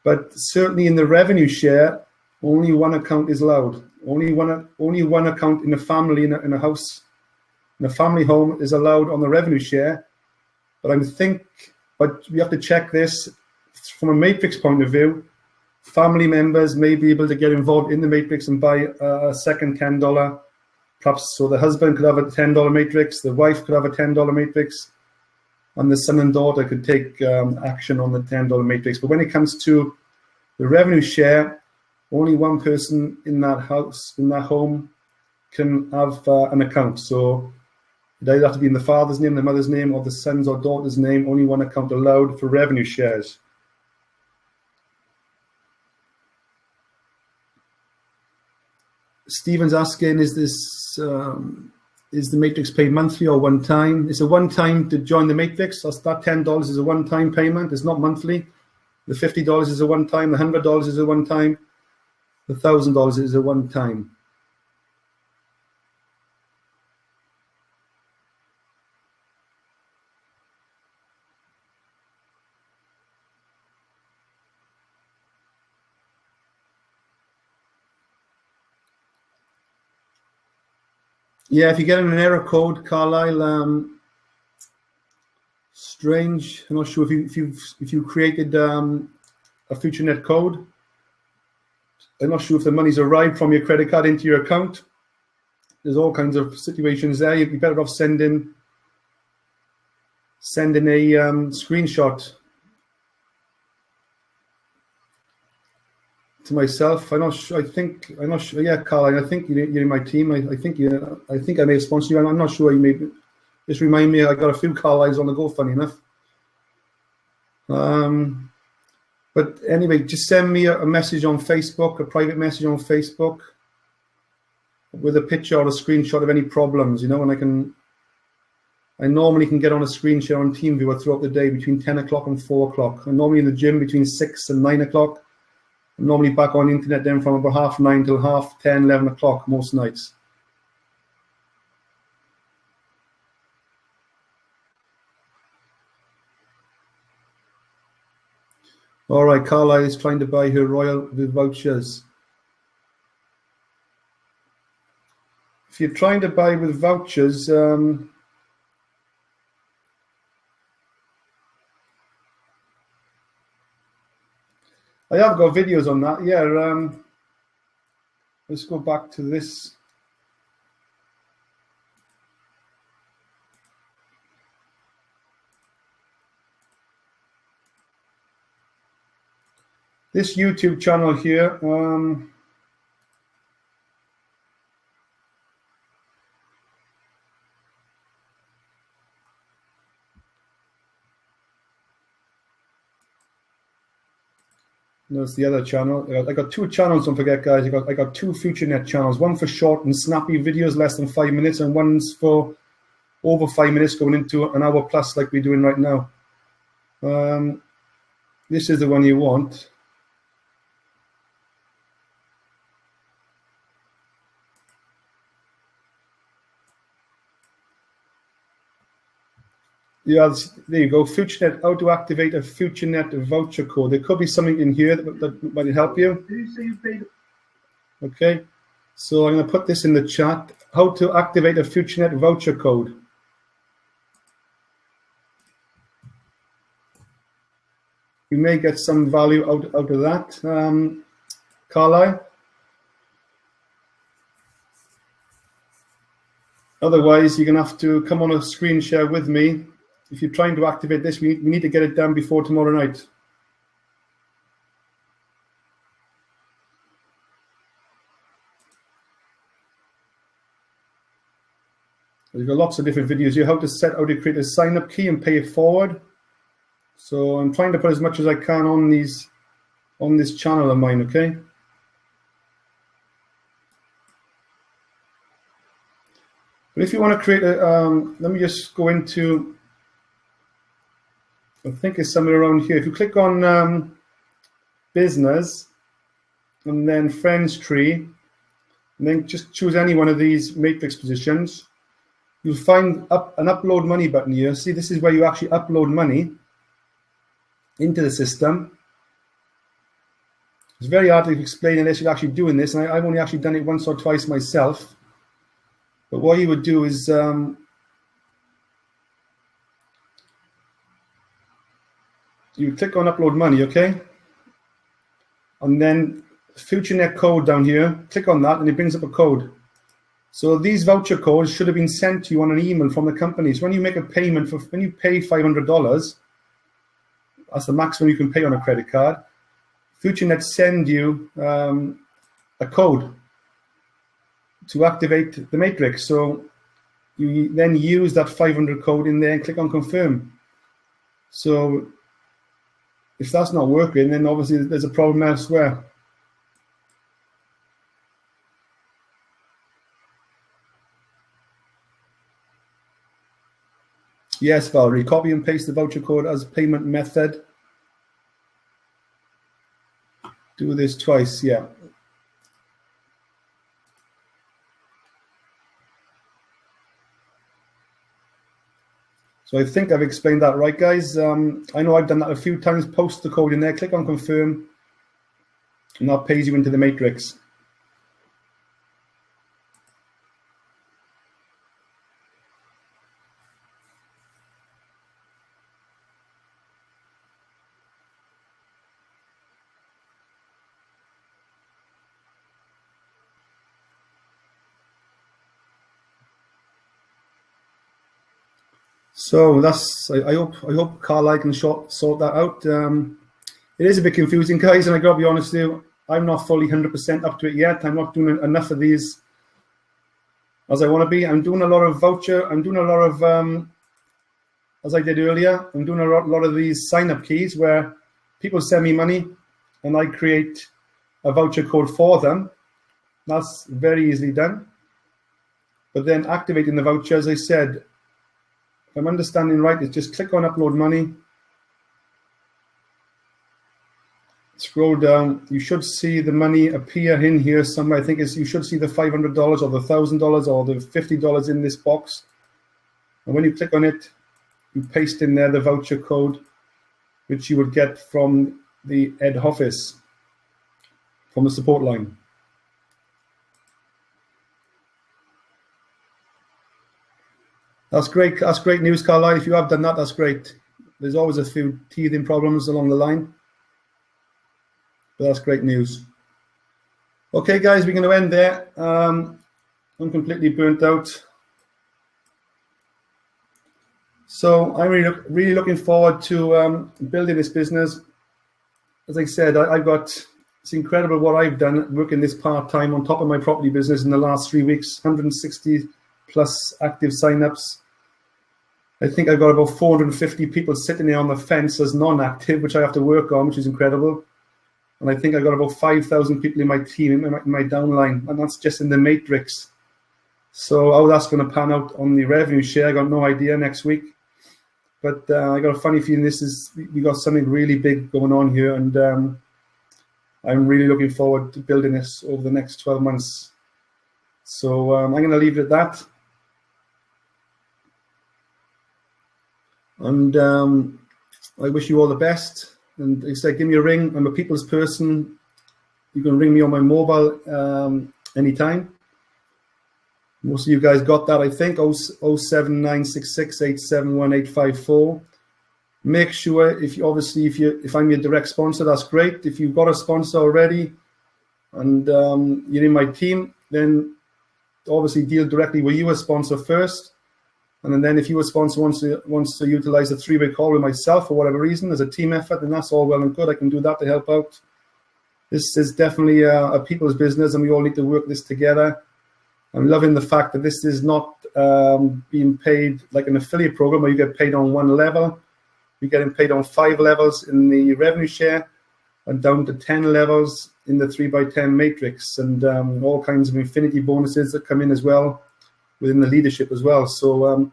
but certainly in the revenue share, only one account is allowed. Only one account in a family in a house, in a family home, is allowed on the revenue share. But we have to check this from a matrix point of view. Family members may be able to get involved in the matrix and buy a second $10. Perhaps so the husband could have a $10 matrix, the wife could have a $10 matrix, and the son and daughter could take action on the $10 matrix. But when it comes to the revenue share, only one person in that house, in that home, can have an account. So it either have to be in the father's name, the mother's name, or the son's or daughter's name. Only one account allowed for revenue shares. Stephen's asking, is the matrix paid monthly or one time? It's a one time to join the matrix. So that $10 is a one-time payment. It's not monthly. The $50 is a one time. The $100 is a one time. The $1,000 is a one time. Yeah, if you get an error code, Carlisle, strange. I'm not sure if you created a FutureNet code. I'm not sure if the money's arrived from your credit card into your account. There's all kinds of situations there. You'd be better off sending a screenshot to myself. I'm not sure. Yeah, Carl. I think you're in my team. I think I may have sponsored you. I'm not sure. You may just remind me. I got a few Carlisles on the go. Funny enough. But anyway, just send me a message on Facebook, a private message on Facebook, with a picture or a screenshot of any problems. You know, and I normally can get on a screen share on TeamViewer throughout the day between 10 o'clock and 4 o'clock. I'm normally in the gym between 6 and 9 o'clock. I'm normally back on the internet then from about 9:30 till 10:30, 11 o'clock most nights. All right, Carla is trying to buy her Royal with vouchers. If you're trying to buy with vouchers, I have got videos on that. Yeah, let's go back to this. This YouTube channel here. There's the other channel. I got two channels, don't forget, guys. I got two FutureNet channels. One for short and snappy videos, less than 5 minutes, and one's for over 5 minutes, going into an hour plus, like we're doing right now. This is the one you want. Yeah, there you go. FutureNet, how to activate a FutureNet voucher code. There could be something in here that might help you. Okay, so I'm going to put this in the chat. How to activate a FutureNet voucher code. you may get some value out of that, Carlisle. Otherwise, you're going to have to come on a screen share with me. If you're trying to activate this, we need to get it done before tomorrow night. We've got lots of different videos here, how to create a sign-up key and pay it forward. So I'm trying to put as much as I can on this channel of mine, okay? But if you want to create a, let me just go into, I think it's somewhere around here. If you click on business and then friends tree, and then just choose any one of these matrix positions, you'll find an upload money button here. See, this is where you actually upload money into the system. It's very hard to explain unless you're actually doing this, and I've only actually done it once or twice myself. But what you would do is you click on upload money, okay? And then FutureNet code down here, click on that and it brings up a code. So these voucher codes should have been sent to you on an email from the company. So when you make a payment, when you pay $500, that's the maximum you can pay on a credit card, FutureNet send you a code to activate the matrix. So you then use that 500 code in there and click on confirm. So if that's not working, then obviously there's a problem elsewhere. Yes, Valerie, copy and paste the voucher code as payment method. Do this twice, yeah. So I think I've explained that right, guys. I know I've done that a few times. Post the code in there, click on confirm, and that pays you into the matrix. So that's, I hope Carlisle can sort that out. It is a bit confusing, guys, and I gotta be honest with you, I'm not fully 100% up to it yet. I'm not doing enough of these as I want to be. I'm doing a lot of voucher. I'm doing a lot of, as I did earlier, I'm doing a lot of these sign-up keys where people send me money and I create a voucher code for them. That's very easily done. But then activating the voucher, as I said, if I'm understanding right, is just click on upload money. Scroll down, you should see the money appear in here somewhere. I think you should see the $500 or the $1,000 or the $50 in this box. And when you click on it, you paste in there the voucher code, which you would get from the head office, from the support line. That's great. That's great news, Carlisle. If you have done that, that's great. There's always a few teething problems along the line, but that's great news. Okay, guys, we're going to end there. I'm completely burnt out. So I'm really looking forward to building this business. As I said, it's incredible what I've done working this part-time on top of my property business in the last 3 weeks, 160 plus active signups. I think I've got about 450 people sitting there on the fence as non-active, which I have to work on, which is incredible. And I think I've got about 5,000 people in my team, in my downline, and that's just in the matrix. So how that's going to pan out on the revenue share, I got no idea next week. But I got a funny feeling we got something really big going on here, and I'm really looking forward to building this over the next 12 months. So I'm going to leave it at that. And I wish you all the best. And like I said, give me a ring. I'm a people's person. You can ring me on my mobile anytime. Most of you guys got that, I think. 07966871854. Make sure if I'm your direct sponsor, that's great. If you've got a sponsor already and you're in my team, then obviously deal directly with you as sponsor first. And then if you, a sponsor, wants to utilize a 3-way call with myself for whatever reason as a team effort, then that's all well and good. I can do that to help out. This is definitely a people's business, and we all need to work this together. I'm loving the fact that this is not being paid like an affiliate program where you get paid on one level. You're getting paid on 5 levels in the revenue share and down to 10 levels in the 3x10 matrix, and all kinds of infinity bonuses that come in as well within the leadership as well. So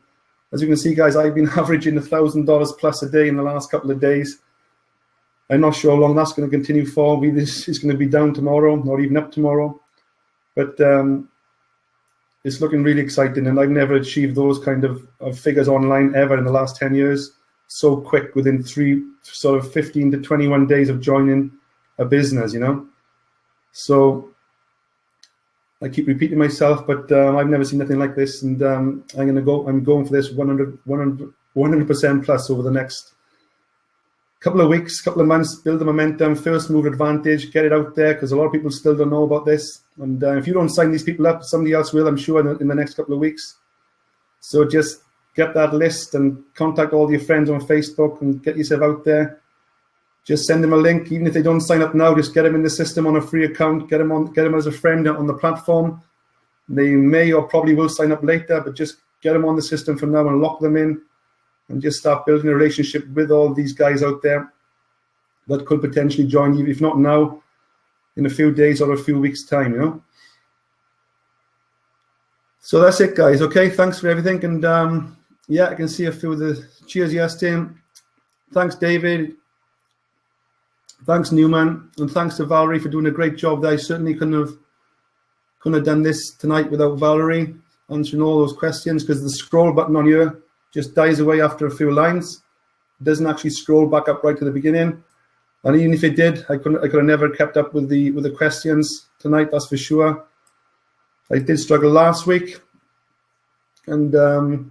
as you can see, guys, I've been averaging $1,000 plus a day in the last couple of days. I'm not sure how long that's going to continue for. This is going to be down tomorrow or even up tomorrow. But it's looking really exciting, and I've never achieved those kind of figures online ever in the last 10 years. So quick within 15 to 21 days of joining a business, you know. So I keep repeating myself, but I've never seen nothing like this, and I'm going for this 100% plus over the next couple of weeks, couple of months. Build the momentum, first move advantage, get it out there, because a lot of people still don't know about this. And if you don't sign these people up, somebody else will, I'm sure, in the next couple of weeks. So just get that list and contact all your friends on Facebook and get yourself out there. Just send them a link, even if they don't sign up now. Just get them in the system on a free account. Get them as a friend on the platform. They may or probably will sign up later, but just get them on the system from now and lock them in, and just start building a relationship with all these guys out there that could potentially join you, if not now, in a few days or a few weeks' time, you know. So that's it, guys. Okay, thanks for everything. And yeah, I can see a few of the cheers, yes, Tim. Thanks, David. Thanks, Newman. And thanks to Valerie for doing a great job there. I certainly couldn't have done this tonight without Valerie answering all those questions, because the scroll button on here just dies away after a few lines. It doesn't actually scroll back up right to the beginning. And even if it did, I could have never kept up with the questions tonight, that's for sure. I did struggle last week. And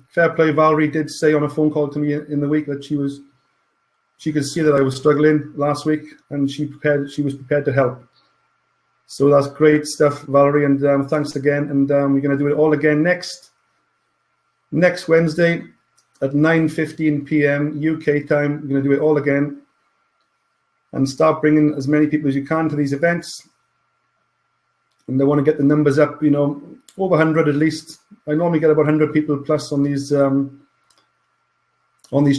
fair play, Valerie did say on a phone call to me in the week that she could see that I was struggling last week, and she was prepared to help. So that's great stuff, Valerie, and thanks again. And we're going to do it all again next Wednesday at 9:15 p.m. UK time. We're going to do it all again and start bringing as many people as you can to these events. And I want to get the numbers up, you know, over 100 at least. I normally get about 100 people plus on these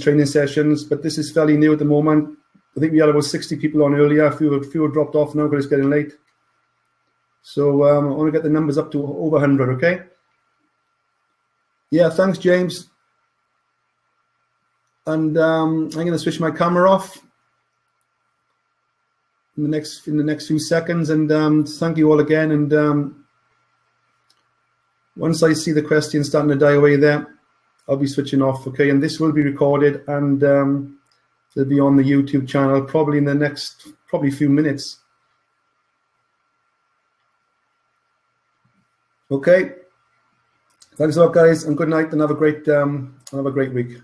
training sessions, but this is fairly new at the moment. I think we had about 60 people on earlier. A few dropped off now because it's getting late. So I want to get the numbers up to over 100, okay? Yeah, thanks, James. And I'm going to switch my camera off in the next few seconds. And thank you all again. And once I see the questions starting to die away there, I'll be switching off, okay? And this will be recorded, and it'll be on the YouTube channel probably in the next few minutes. Okay. Thanks a lot, guys, and good night, and have a great week.